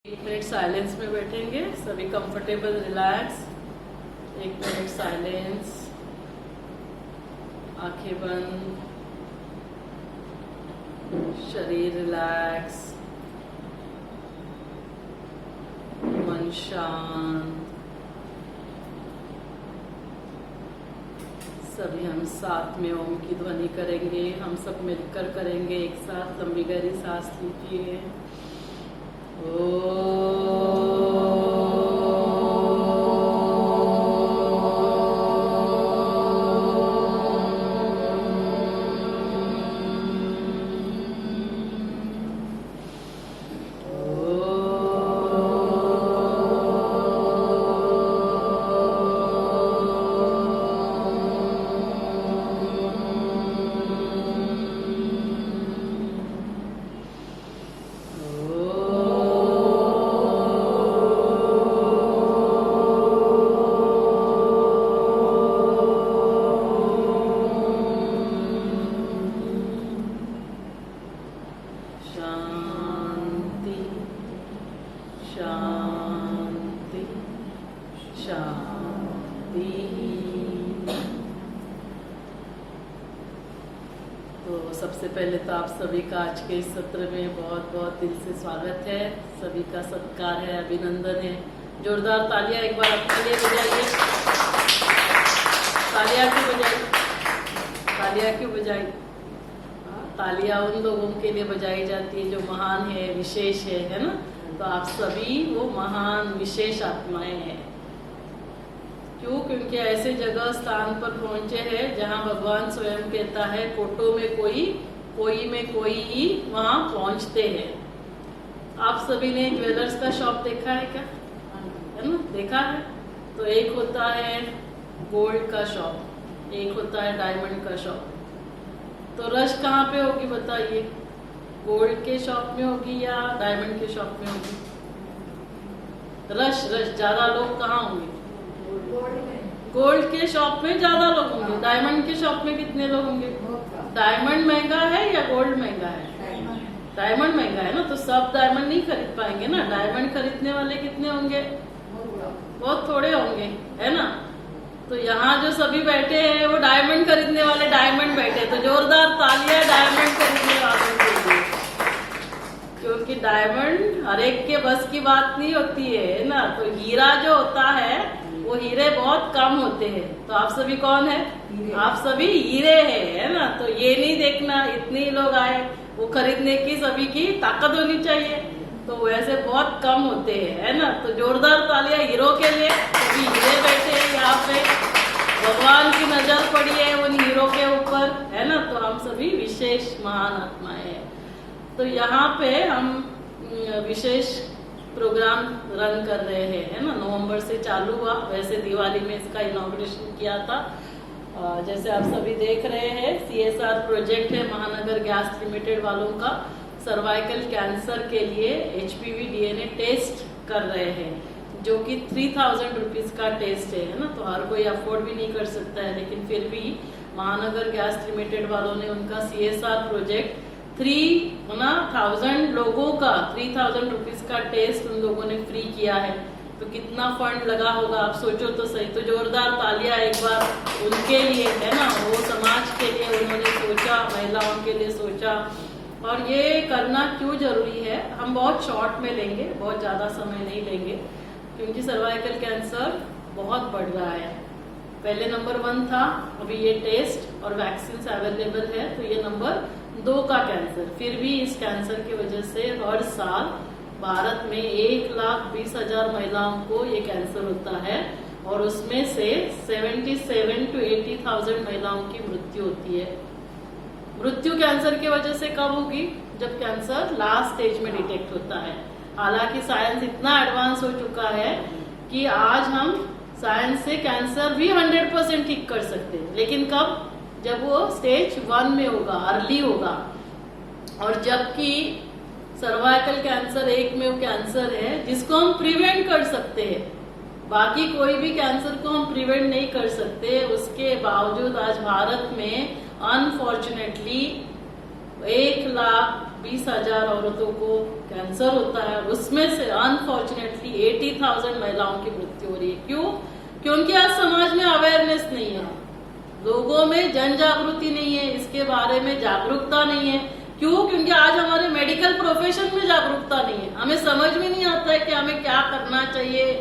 एक minute silence में बैठेंगे, सभी कंफर्टेबल रिलैक्स। एक मिनट साइलेंस, आंखें बंद, शरीर रिलैक्स, मन शांत। सभी हम साथ में ओम की ध्वनि करेंगे, हम सब मिलकर करेंगे एक साथ। लंबी गहरी सांस लीजिए। शांति शांति शांति। तो सबसे पहले तो आप सभी का आज के इस सत्र में बहुत बहुत दिल से स्वागत है। सभी का सत्कार है, अभिनंदन है। जोरदार तालियां एक बार अपने लिए बजाइए। तालियां क्यों बजाई? तालियां क्यों बजाई? तालियां उन लोगों के लिए बजाई जाती है जो महान है, विशेष है ना। तो आप सभी वो महान विशेष आत्माएं हैं। क्यों? क्योंकि ऐसे जगह स्थान पर पहुंचे हैं जहां भगवान स्वयं कहता है, कोटों में कोई में कोई ही वहां पहुंचते हैं। आप सभी ने ज्वेलर्स का शॉप देखा है क्या? है ना, देखा है। तो एक होता है गोल्ड का शॉप, एक होता है डायमंड का शॉप। तो रश कहाँ पे होगी बताइए? गोल्ड के शॉप में होगी या डायमंड के शॉप में होगी? रश ज्यादा लोग कहाँ होंगे? गोल्ड के शॉप में ज्यादा लोग होंगे। डायमंड के शॉप में कितने लोग होंगे? डायमंड महंगा है या गोल्ड महंगा है? डायमंड महंगा है ना, तो सब डायमंड नहीं खरीद पाएंगे ना। डायमंड खरीदने वाले कितने होंगे? बहुत थोड़े होंगे, है ना। तो यहाँ जो सभी बैठे हैं वो डायमंड खरीदने वाले डायमंड बैठे। तो जोरदार तालियां डायमंड खरीदने वालों के लिए, क्योंकि डायमंड हर एक के बस की बात नहीं होती है ना। तो हीरा जो होता है वो हीरे बहुत कम होते हैं। तो आप सभी कौन है? आप सभी हीरे हैं, है ना। तो ये नहीं देखना इतने ही लोग आए, वो खरीदने की सभी की ताकत होनी चाहिए। तो वैसे बहुत कम होते हैं, है ना। तो जोरदार तालियां हीरो के लिए। सभी हीरे बैठे हैं यहाँ पे, भगवान की नजर पड़ी है उन हीरो के ऊपर, है ना। तो हम सभी विशेष महान आत्माएं हैं। तो यहाँ पे हम विशेष प्रोग्राम रन कर रहे हैं, है ना। नवंबर से चालू हुआ, वैसे दिवाली में इसका इनॉग्रेशन किया था। जैसे आप सभी देख रहे हैं, CSR प्रोजेक्ट है महानगर गैस लिमिटेड वालों का। सर्वाइकल कैंसर के लिए HPV DNA टेस्ट कर रहे हैं, जो कि 3000 रुपीज का टेस्ट है ना। तो हर कोई अफोर्ड भी नहीं कर सकता है, लेकिन फिर भी महानगर गैस लिमिटेड वालों ने उनका CSR प्रोजेक्ट 3000 लोगों का 3000 रुपीज का टेस्ट उन लोगों ने फ्री किया है। तो कितना फंड लगा होगा आप सोचो तो सही। तो जोरदार तालियां एक बार उनके लिए, है ना। वो समाज के लिए उन्होंने सोचा, महिलाओं के लिए सोचा। और ये करना क्यों जरूरी है, हम बहुत शॉर्ट में लेंगे, बहुत ज्यादा समय नहीं लेंगे, क्योंकि सर्वाइकल कैंसर बहुत बढ़ रहा है। पहले नंबर 1 था, अभी ये टेस्ट और वैक्सीन अवेलेबल है। तो ये नंबर 2 का कैंसर। फिर भी इस कैंसर की वजह से हर साल भारत में 1,20,000 महिलाओं को ये कैंसर होता है, और उसमें से 77 to 80,000 महिलाओं की मृत्यु होती है। मृत्यु कैंसर की वजह से कब होगी? जब कैंसर लास्ट स्टेज में डिटेक्ट होता है। हालांकि साइंस इतना एडवांस हो चुका है कि आज हम साइंस से कैंसर भी 100% ठीक कर सकते हैं, लेकिन कब? जब वो स्टेज 1 में होगा, अर्ली होगा। और जबकि सर्वाइकल कैंसर एकमेव कैंसर है जिसको हम प्रिवेंट कर सकते हैं। बाकी कोई भी कैंसर को हम प्रिवेंट नहीं कर सकते। उसके बावजूद आज भारत में अनफॉर्चुनेटली 1 लाख 20,000 औरतों को कैंसर होता है, उसमें से अनफॉर्चुनेटली 80,000 महिलाओं की मृत्यु हो रही है। क्यों? क्योंकि आज समाज में अवेयरनेस नहीं है, लोगों में जन जागृति नहीं है, इसके बारे में जागरूकता नहीं है। क्यों? क्योंकि आज हमारे मेडिकल प्रोफेशन में जागरूकता नहीं है, हमें समझ में नहीं आता है कि हमें क्या करना चाहिए,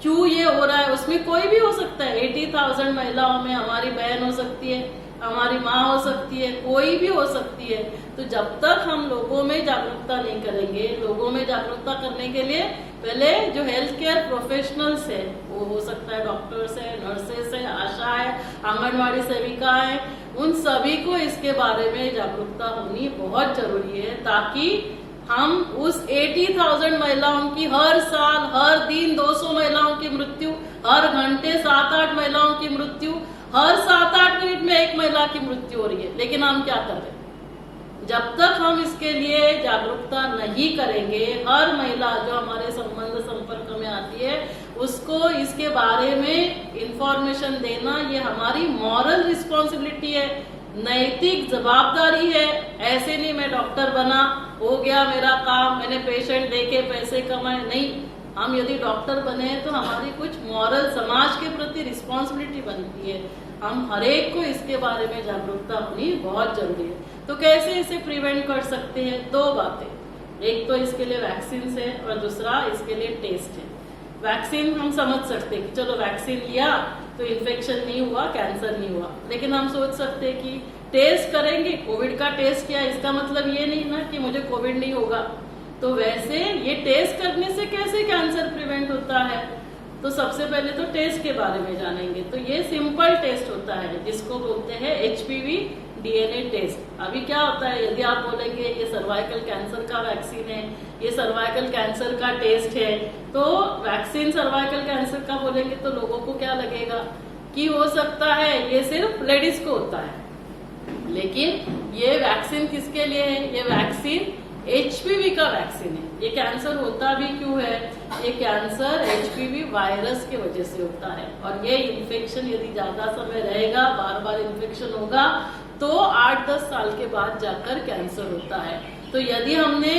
क्यों ये हो रहा है। उसमें कोई भी हो सकता है, 80,000 महिलाओं में हमारी बहन हो सकती है, हमारी माँ हो सकती है, कोई भी हो सकती है। तो जब तक हम लोगों में जागरूकता नहीं करेंगे, लोगों में जागरूकता करने के लिए पहले जो हेल्थ केयर प्रोफेशनल्स है, वो हो सकता है डॉक्टर्स है, नर्सेस है, आशा है, आंगनवाड़ी सेविका है, उन सभी को इसके बारे में जागरूकता होनी बहुत जरूरी है, ताकि हम उस 80,000 महिलाओं की हर साल हर दिन 200 महिलाओं की मृत्यु, हर घंटे 7-8 महिलाओं की मृत्यु, हर 7-8 मिनट में एक महिला की मृत्यु हो रही है, लेकिन हम क्या कर रहे हैं? जब तक हम इसके लिए जागरूकता नहीं करेंगे, हर महिला जो हमारे संबंध संपर्क में आती है उसको इसके बारे में इंफॉर्मेशन देना, ये हमारी मॉरल रिस्पॉन्सिबिलिटी है, नैतिक जवाबदारी है। ऐसे नहीं मैं डॉक्टर बना, हो गया मेरा काम, मैंने पेशेंट देखे, पैसे कमाए, नहीं। हम यदि डॉक्टर बने हैं तो हमारी कुछ मॉरल समाज के प्रति रिस्पॉन्सिबिलिटी बनती है, हम हरेक को इसके बारे में जागरूकता होनी बहुत जरूरी है। तो कैसे इसे प्रिवेंट कर सकते हैं? 2 बातें, एक तो इसके लिए वैक्सीन है और दूसरा इसके लिए टेस्ट है। वैक्सीन हम समझ सकते हैं कि चलो वैक्सीन लिया तो इन्फेक्शन नहीं हुआ, कैंसर नहीं हुआ, लेकिन हम सोच सकते हैं कि टेस्ट करेंगे, कोविड का टेस्ट किया, इसका मतलब ये नहीं ना कि मुझे कोविड नहीं होगा। तो वैसे ये टेस्ट करने से कैसे कैंसर प्रिवेंट होता है? तो सबसे पहले तो टेस्ट के बारे में जानेंगे। तो ये सिंपल टेस्ट होता है जिसको बोलते हैं HPV DNA टेस्ट। अभी क्या होता है, यदि आप बोलेंगे ये सर्वाइकल कैंसर का वैक्सीन है, ये सर्वाइकल कैंसर का टेस्ट है, तो वैक्सीन सर्वाइकल कैंसर का बोलेंगे तो लोगों को क्या लगेगा कि हो सकता है ये सिर्फ लेडीज को होता है, लेकिन ये वैक्सीन किसके लिए है? ये वैक्सीन HPV का वैक्सीन है। ये कैंसर होता भी क्यों है? ये कैंसर HPV वायरस के वजह से होता है, और ये इन्फेक्शन यदि ज्यादा समय रहेगा, बार बार इन्फेक्शन होगा, तो 8-10 साल के बाद जाकर कैंसर होता है। तो यदि हमने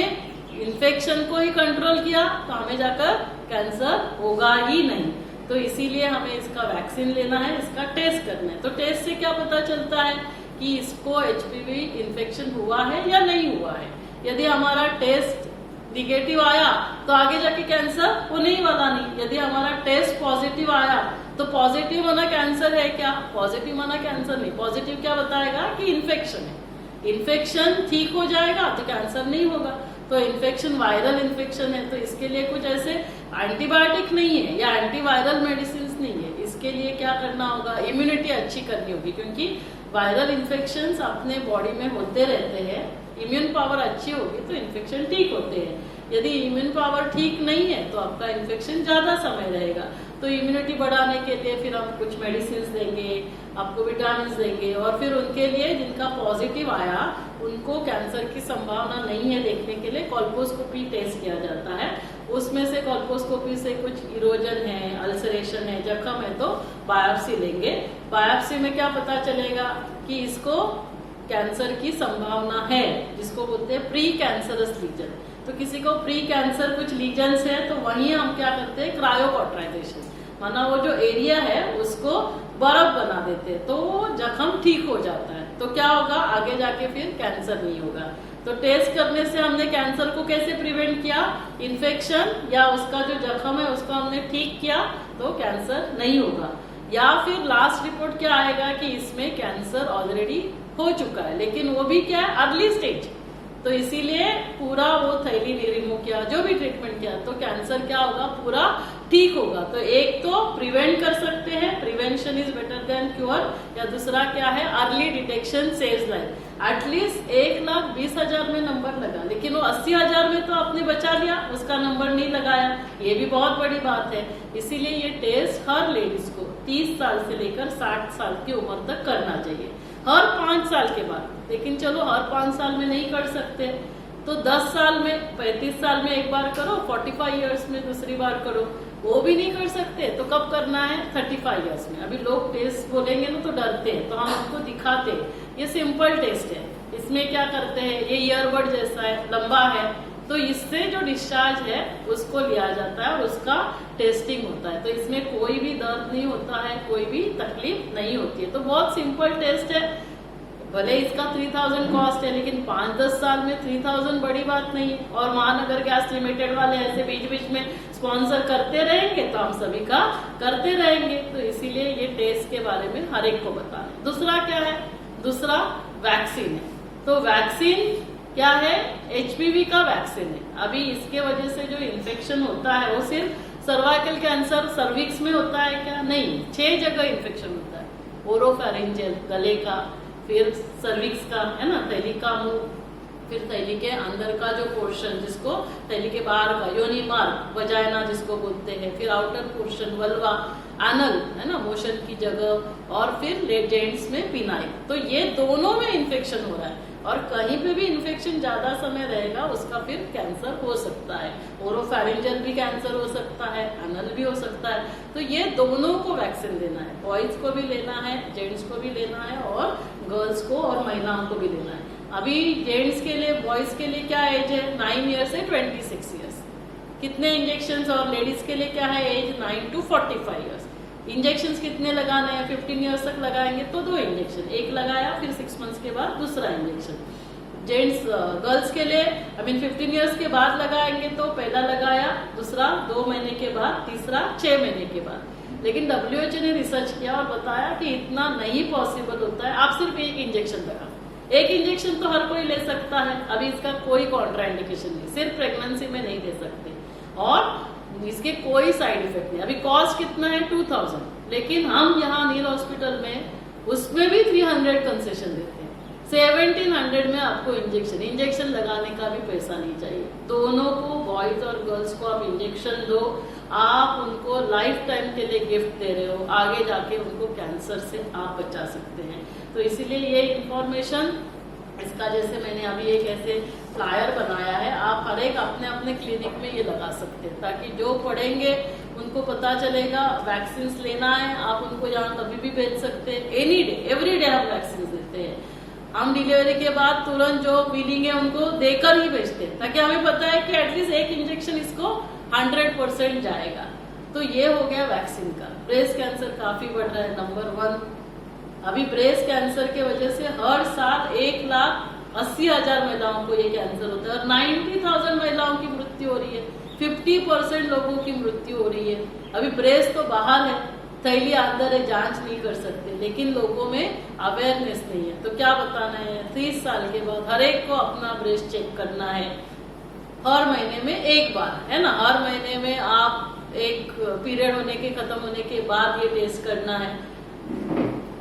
इन्फेक्शन को ही कंट्रोल किया तो हमें जाकर कैंसर होगा ही नहीं। तो इसीलिए हमें इसका वैक्सीन लेना है, इसका टेस्ट करना है। तो टेस्ट से क्या पता चलता है कि इसको HPV इन्फेक्शन हुआ है या नहीं हुआ है? यदि हमारा टेस्ट निगेटिव आया तो आगे जाके कैंसर होने ही वाला नहीं। यदि हमारा टेस्ट पॉजिटिव आया तो पॉजिटिव होना कैंसर है क्या? पॉजिटिव होना कैंसर नहीं। पॉजिटिव क्या बताएगा कि इन्फेक्शन है, इन्फेक्शन ठीक हो जाएगा तो कैंसर नहीं होगा। तो इन्फेक्शन वायरल इन्फेक्शन है, तो इसके लिए कुछ ऐसे एंटीबायोटिक नहीं है या एंटीवायरल मेडिसिन नहीं है। इसके लिए क्या करना होगा? इम्यूनिटी अच्छी करनी होगी, क्योंकि वायरल इन्फेक्शन अपने बॉडी में होते रहते हैं। इम्यून पावर अच्छी होगी तो इन्फेक्शन ठीक होते हैं। यदि इम्यून पावर ठीक नहीं है तो आपका इन्फेक्शन ज्यादा समय रहेगा। तो इम्यूनिटी बढ़ाने के लिए फिर हम कुछ मेडिसिन देंगे, आपको विटामिन देंगे, और फिर उनके लिए जिनका पॉजिटिव आया उनको कैंसर की संभावना नहीं है देखने के लिए कोल्पोस्कोपी टेस्ट किया जाता है। उसमें से कोल्पोस्कोपी से कुछ इरोजन है, अल्सरेशन है, जख्म है, तो बायोप्सी लेंगे। बायोप्सी में क्या पता चलेगा कि इसको कैंसर की संभावना है, जिसको बोलते हैं प्री कैंसरस लीजन। तो किसी को प्री कैंसर कुछ लीजन्स है तो वहीं हम क्या करते हैं? क्रायोकॉट्राइजेशन, माना वो जो एरिया है उसको बर्फ बना देते हैं तो वो जख्म ठीक हो जाता है। तो क्या होगा? आगे जाके फिर कैंसर नहीं होगा। तो टेस्ट करने से हमने कैंसर को कैसे प्रिवेंट किया? इन्फेक्शन या उसका जो जख्म है उसको हमने ठीक किया तो कैंसर नहीं होगा। या फिर लास्ट रिपोर्ट क्या आएगा कि इसमें कैंसर ऑलरेडी हो चुका है, लेकिन वो भी क्या है? Early stage. तो इसीलिए पूरा वो थैली रिमूव किया, जो भी ट्रीटमेंट किया, तो कैंसर क्या होगा? पूरा ठीक होगा। तो एक तो प्रिवेंट कर सकते हैं, prevention is better than cure, या दूसरा क्या है? Early detection saves life. At least 1,20,000 में नंबर लगा, लेकिन वो 80,000 में तो आपने बचा लिया, उसका नंबर नहीं लगाया, ये भी बहुत बड़ी बात है। इसीलिए ये टेस्ट हर लेडीज को 30 साल से लेकर 60 साल की उम्र तक करना चाहिए, हर 5 साल के बाद। लेकिन चलो हर 5 साल में नहीं कर सकते तो 10 साल में, 35 साल में एक बार करो, 45 इयर्स में दूसरी बार करो। वो भी नहीं कर सकते तो कब करना है? 35 इयर्स में। अभी लोग टेस्ट बोलेंगे ना तो डरते हैं, तो हम उनको दिखाते हैं। ये सिंपल टेस्ट है, इसमें क्या करते हैं, ये ईयरबड जैसा है, लंबा है, तो इससे जो डिस्चार्ज है उसको लिया जाता है और उसका टेस्टिंग होता है। तो इसमें कोई भी दर्द नहीं होता है, कोई भी तकलीफ नहीं होती है। तो बहुत सिंपल टेस्ट है, भले इसका 3000 कॉस्ट है, लेकिन 5-10 साल में 3000 बड़ी बात नहीं है। और महानगर गैस लिमिटेड वाले ऐसे बीच बीच में स्पॉन्सर करते रहेंगे तो हम सभी का करते रहेंगे। तो इसीलिए ये टेस्ट के बारे में हर एक को बता रहे। दूसरा क्या है, दूसरा वैक्सीन है। तो वैक्सीन क्या है, HPV का वैक्सीन है। अभी इसके वजह से जो इन्फेक्शन होता है वो सिर्फ सर्वाइकल कैंसर सर्विक्स में होता है क्या, नहीं, 6 जगह इन्फेक्शन होता है। ओरोफैरिंजियल गले का, फिर सर्विक्स का, है ना, थैली का मुंह, फिर थैली के अंदर का जो पोर्शन जिसको थैली के बाहर का योनि मार्ग, वजाइना जिसको बोलते हैं, फिर आउटर पोर्शन वल्वा, एनल, है ना, मोशन की जगह, और फिर जेंट्स में पिनाई। तो ये दोनों में इन्फेक्शन हो रहा है और कहीं पे भी इन्फेक्शन ज्यादा समय रहेगा उसका फिर कैंसर हो सकता है। ओरोफैरिंजियल भी कैंसर हो सकता है, एनल भी हो सकता है। तो ये दोनों को वैक्सीन लेना है, बॉयज को भी लेना है, जेंट्स को भी लेना है और गर्ल्स को और महिलाओं को भी लेना है। अभी जेंट्स के लिए, बॉयज के लिए क्या एज है, 9 ईयर से 26 ईयर्स। कितने इंजेक्शन, और लेडीज के लिए क्या है एज, 9 to 45 ईयर्स। इंजेक्शन कितने लगाने हैं, 15 ईयर्स तक लगाएंगे तो 2 इंजेक्शन, एक लगाया फिर 6 मंथ्स के बाद दूसरा इंजेक्शन। जेंट्स, गर्ल्स के लिए 15 ईयर्स के बाद लगाएंगे तो पहला लगाया, दूसरा 2 महीने के बाद, तीसरा 6 महीने के बाद। लेकिन WHO ने रिसर्च किया और बताया कि इतना नहीं पॉसिबल होता है, आप सिर्फ एक इंजेक्शन लगा। एक इंजेक्शन तो हर कोई ले सकता है, अभी इसका कोई कॉन्ट्राइंडिकेशन नहीं, सिर्फ प्रेगनेंसी में नहीं दे सकते और इसके कोई साइड इफेक्ट नहीं। अभी कॉस्ट कितना है, 2000, लेकिन हम यहाँ नील हॉस्पिटल में उसमें भी 300 कंसेशन देते हैं। 1700 में आपको इंजेक्शन लगाने का भी पैसा नहीं चाहिए। दोनों को, बॉयज और गर्ल्स को आप इंजेक्शन दो, आप उनको लाइफ टाइम के लिए गिफ्ट दे रहे हो, आगे जाके उनको कैंसर से आप बचा सकते हैं। तो इसीलिए ये इंफॉर्मेशन, इसका जैसे मैंने अभी एक ऐसे फ्लायर बनाया है, आप हर एक अपने अपने क्लिनिक में ये लगा सकते हैं ताकि जो पढ़ेंगे उनको पता चलेगा वैक्सीन लेना है। आप उनको यहाँ कभी भी भेज सकते हैं, एनी डे, एवरी डे हम वैक्सीन देते हैं। हम डिलीवरी के बाद तुरंत जो फीलिंग है उनको देकर ही भेजते हैं ताकि हमें पता है कि एटलीस्ट एक इंजेक्शन इसको 100% जाएगा। तो ये हो गया वैक्सीन का। ब्रेस्ट कैंसर काफी बढ़ रहा है, नंबर 1। अभी ब्रेस्ट कैंसर के वजह से हर साल 1,80,000 महिलाओं को ये कैंसर होता है और 90,000 महिलाओं की मृत्यु हो रही है, 50% लोगों की मृत्यु हो रही है। अभी ब्रेस्ट तो बाहर है, थैली अंदर है, जांच नहीं कर सकते, लेकिन लोगों में अवेयरनेस नहीं है। तो क्या बताना है, 30 साल के बाद हर एक को अपना ब्रेस्ट चेक करना है, हर महीने में एक बार, है ना, हर महीने में आप एक पीरियड होने के, खत्म होने के बाद ये टेस्ट करना है।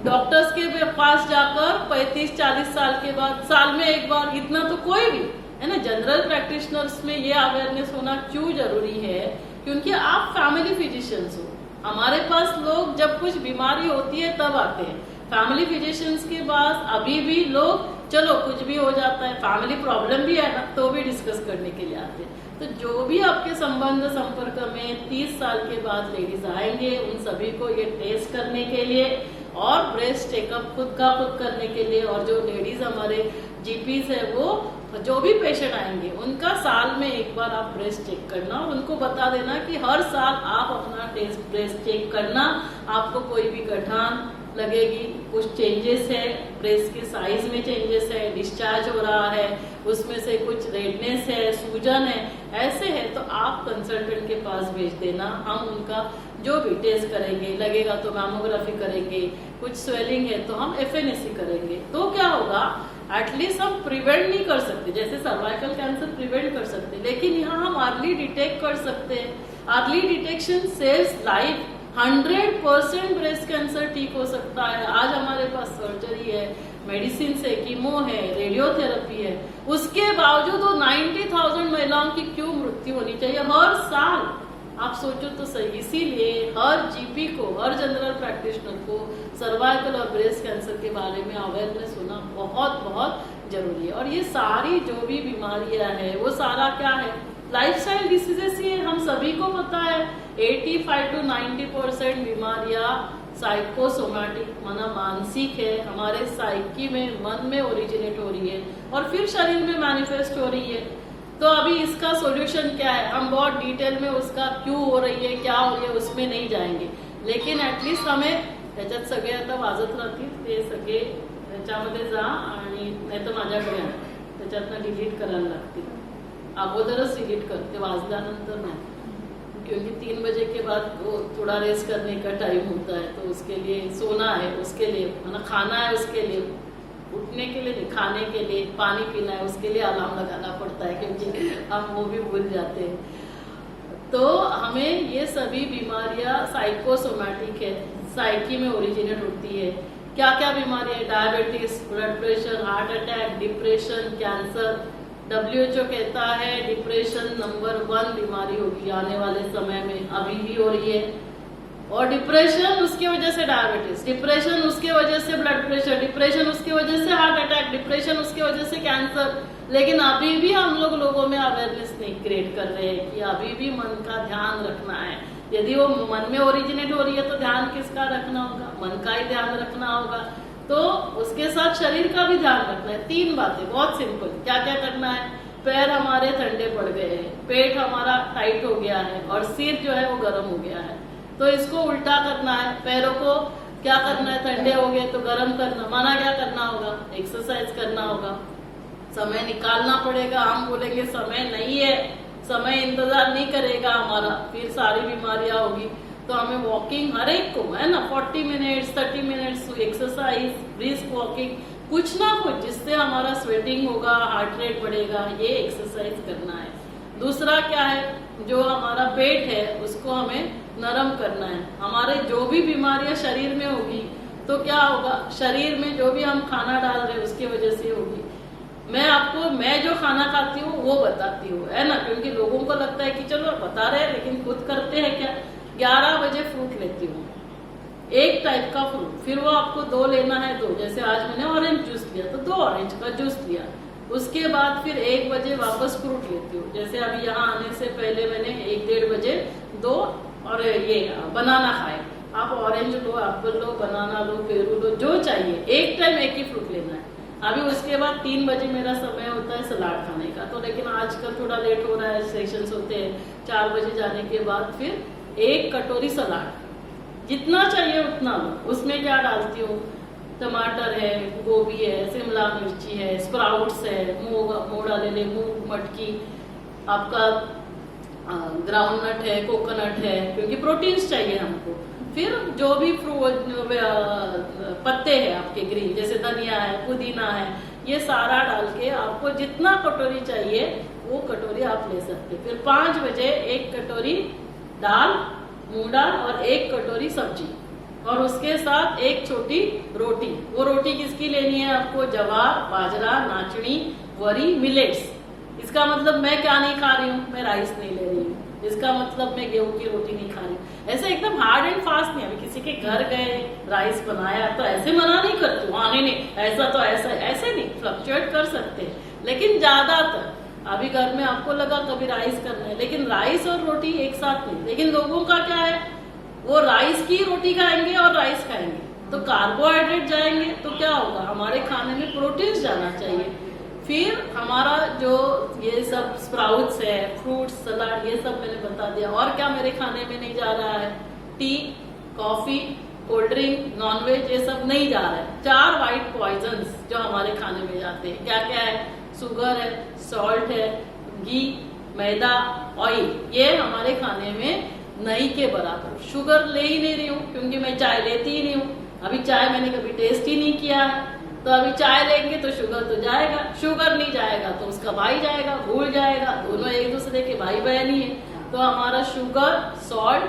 डॉक्टर्स के पास जाकर 35-40 साल के बाद साल में एक बार, इतना तो कोई भी, है ना। जनरल प्रैक्टिशनर्स में ये अवेयरनेस होना क्यों जरूरी है, क्योंकि आप फैमिली फिजिशियंस हो। हमारे पास लोग जब कुछ बीमारी होती है तब आते हैं, फैमिली फिजिशियंस के पास अभी भी लोग, चलो कुछ भी हो जाता है, फैमिली प्रॉब्लम भी है ना, तो भी डिस्कस करने के लिए आते हैं। तो जो भी आपके संबंध संपर्क में 30 साल के बाद लेडीज आएंगे, उन सभी को ये टेस्ट करने के लिए और ब्रेस्ट चेकअप खुद करने के लिए, और जो लेडीज हमारे जीपीस है, वो जो भी पेशेंट आएंगे उनका साल में एक बार आप ब्रेस्ट चेक करना और उनको बता देना कि हर साल आप अपना टेस्ट ब्रेस्ट चेक करना। आपको कोई भी गठान लगेगी, कुछ चेंजेस है, ब्रेस्ट के साइज में चेंजेस है, डिस्चार्ज हो रहा है, उसमें से कुछ रेडनेस है, सूजन है, ऐसे है तो आप कंसल्टेंट के पास भेज देना। हम उनका जो भी टेस्ट करेंगे, लगेगा तो मैमोग्राफी करेंगे, कुछ स्वेलिंग है तो हम FNAC करेंगे। तो क्या होगा, एटलीस्ट हम प्रिवेंट नहीं कर सकते, जैसे सर्वाइकल कैंसर प्रिवेंट कर सकते, लेकिन यहाँ हम अर्ली डिटेक्ट कर सकते हैं। Early detection saves life. 100% breast cancer ठीक हो सकता है। आज हमारे पास सर्जरी है, मेडिसिन है, कीमो है, रेडियोथेरेपी है, उसके बावजूद 90,000 महिलाओं की क्यों मृत्यु होनी चाहिए हर साल? आप सोचो तो सही। इसीलिए हर जीपी को, हर जनरल प्रैक्टिशनर को सर्वाइकल और ब्रेस्ट कैंसर के बारे में अवेयरनेस होना बहुत बहुत जरूरी है। और ये सारी जो भी बीमारियां हैं वो सारा क्या है, लाइफस्टाइल डिसीजेस ही है। हम सभी को पता है 85 to 90% बीमारियां साइकोसोमैटिक माना मानसिक है, हमारे साइकी में, मन में ओरिजिनेट हो रही है और फिर शरीर में मैनिफेस्ट हो रही है। तो अभी इसका सॉल्यूशन क्या है, हम बहुत डिटेल में उसका क्यों हो रही है, क्या हो रही है, उसमें नहीं जाएंगे, लेकिन ऍटलिस्ट हमें त्याच्यात सगळे आता वाजत राहतील, ते सगळे त्याच्यामध्ये जा आणि नाही तर माझ्याकडे आहे, त्याच्यातनं डिलीट करायला लागतील, अगोदरच डिलीट कर, ते वाजल्यानंतर नाही, क्योंकि 3 बजे के बाद वो थोड़ा रेस्ट करने का टाइम होता है, तो उसके लिए सोना है, उसके लिए मतलब खाना है, उसके लिए उठने के लिए नहीं, खाने के लिए, पानी पीना है, उसके लिए अलार्म लगाना पड़ता है, क्योंकि हम वो भी भूल जाते हैं। तो हमें ये सभी बीमारियां साइकोसोमैटिक है, साइकी में ओरिजिनेट होती है। क्या क्या बीमारियां है, diabetes, blood pressure, heart attack, depression, cancer. WHO कहता है डिप्रेशन नंबर 1 बीमारी होगी आने वाले समय में, अभी भी हो रही है, और डिप्रेशन उसकी वजह से डायबिटीज, डिप्रेशन उसकी वजह से ब्लड प्रेशर, डिप्रेशन उसकी वजह से हार्ट अटैक, डिप्रेशन उसकी वजह से कैंसर। लेकिन अभी भी हम लोगों में अवेयरनेस नहीं क्रिएट कर रहे हैं कि अभी भी मन का ध्यान रखना है। यदि वो मन में ओरिजिनेट हो रही है तो ध्यान किसका रखना होगा, मन का ही ध्यान रखना होगा। तो उसके साथ शरीर का भी ध्यान रखना है। 3 बातें बहुत सिंपल, क्या क्या करना है, पैर हमारे ठंडे पड़ गए हैं, पेट हमारा टाइट हो गया है और सिर जो है वो गर्म हो गया है, तो इसको उल्टा करना है। पैरों को क्या करना है, ठंडे हो गए तो गर्म करना, माना क्या करना होगा, एक्सरसाइज करना होगा, समय निकालना पड़ेगा। हम बोलेंगे समय नहीं है, समय इंतजार नहीं करेगा हमारा, फिर सारी बीमारियां होगी। तो हमें वॉकिंग हर एक को है ना, 40 minutes 30 minutes exercise, brisk walking, कुछ ना कुछ जिससे हमारा स्वेटिंग होगा, हार्ट रेट बढ़ेगा, ये एक्सरसाइज करना है। दूसरा क्या है, जो हमारा पेट है उसको हमें नरम करना है। हमारे जो भी बीमारियां शरीर में होगी तो क्या होगा, शरीर में जो भी हम खाना डाल रहे हैं उसकी वजह से होगी। मैं जो खाना खाती हूँ वो बताती हूँ, है ना, क्योंकि लोगों को लगता है कि चलो बता रहे हैं लेकिन खुद करते हैं क्या। 11 बजे फ्रूट लेती हूँ, एक टाइप का फ्रूट, फिर वो आपको 2 लेना है 2, जैसे आज मैंने ऑरेंज जूस लिया तो 2 ऑरेंज का जूस लिया। उसके बाद फिर 1 बजे वापस फ्रूट लेती हूँ, जैसे अभी यहाँ आने से पहले मैंने 1-1:30 बजे 2 और ये बनाना खाए। आप ऑरेंज लो, एप्पल लो, बनाना लो, पेरू लो, जो चाहिए, एक टाइम एक ही फ्रूट लेना है। अभी उसके बाद 3 बजे मेरा समय होता है सलाद खाने का, तो लेकिन आजकल थोड़ा लेट हो रहा है, सेशंस होते हैं 4 बजे जाने के बाद, फिर 1 कटोरी सलाद, जितना चाहिए उतना लो। उसमें क्या डालती हूँ, टमाटर है, गोभी है, शिमला मिर्ची है, स्प्राउट्स है, मूंग डाले, मूंग, मटकी, आपका ग्राउंडनट है, कोकोनट है, क्योंकि प्रोटीन्स चाहिए हमको। फिर जो भी पत्ते हैं आपके ग्रीन, जैसे धनिया है, पुदीना है, ये सारा डाल के आपको जितना कटोरी चाहिए वो कटोरी आप ले सकते। फिर 5 बजे 1 कटोरी दाल, मूंग दाल और 1 कटोरी सब्जी, और उसके साथ 1 छोटी रोटी। वो रोटी किसकी लेनी है आपको, जवार, बाजरा, नाचनी, वरी, मिलेट्स। इसका मतलब मैं क्या नहीं खा रही हूँ, मैं राइस नहीं ले रही हूँ, इसका मतलब मैं गेहूं की रोटी नहीं खा रही हूँ। ऐसे एकदम हार्ड एंड फास्ट नहीं। अभी किसी के घर गए, राइस बनाया, तो ऐसे मना नहीं करती हूँ, हाँ नहीं ऐसा तो ऐसे नहीं, फ्लक्चुएट कर सकते हैं, लेकिन ज्यादातर अभी घर में आपको लगा कभी राइस करना है, लेकिन राइस और रोटी एक साथ नहीं। लेकिन लोगों का क्या है, वो राइस की रोटी खाएंगे और राइस खाएंगे, तो कार्बोहाइड्रेट जाएंगे, तो क्या होगा, हमारे खाने में प्रोटीन्स जाना चाहिए। फिर हमारा जो ये सब स्प्राउट्स है, फ्रूट्स, सलाद, ये सब मैंने बता दिया। और क्या मेरे खाने में नहीं जा रहा है, tea, coffee, cold drink, nonveg, ये सब नहीं जा रहा है। 4 वाइट पॉइजन्स जो हमारे खाने में जाते हैं, क्या क्या है, शुगर है, सॉल्ट है, घी, मैदा, ऑयल, ये हमारे खाने में नहीं के बराबर। शुगर ले ही नहीं रही हूँ, क्योंकि मैं चाय लेती ही नहीं हूँ। अभी चाय मैंने कभी टेस्ट ही नहीं किया है, तो अभी चाय लेंगे तो शुगर तो जाएगा, शुगर नहीं जाएगा तो उसका भाई जाएगा, भूल जाएगा, दोनों एक दूसरे के भाई बहन ही है। तो हमारा शुगर, सॉल्ट,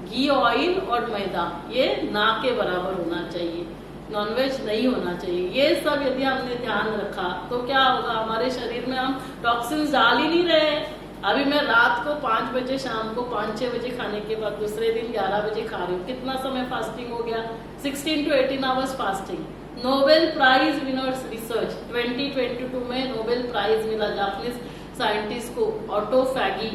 घी, ऑयल और मैदा, ये ना के बराबर होना चाहिए, नॉनवेज नहीं होना चाहिए। ये सब यदि हमने ध्यान रखा तो क्या होगा, हमारे शरीर में हम टॉक्सिन्स डाल ही नहीं रहे हैं। अभी मैं रात को 5 बजे, शाम को 5-6 बजे खाने के बाद दूसरे दिन 11 बजे खा रही हूँ। कितना समय फास्टिंग हो गया, 16 to 18 hours fasting. Nobel prize winners research 2022 में नोबेल प्राइज मिला जापानीज साइंटिस्ट को, ऑटो फैगी,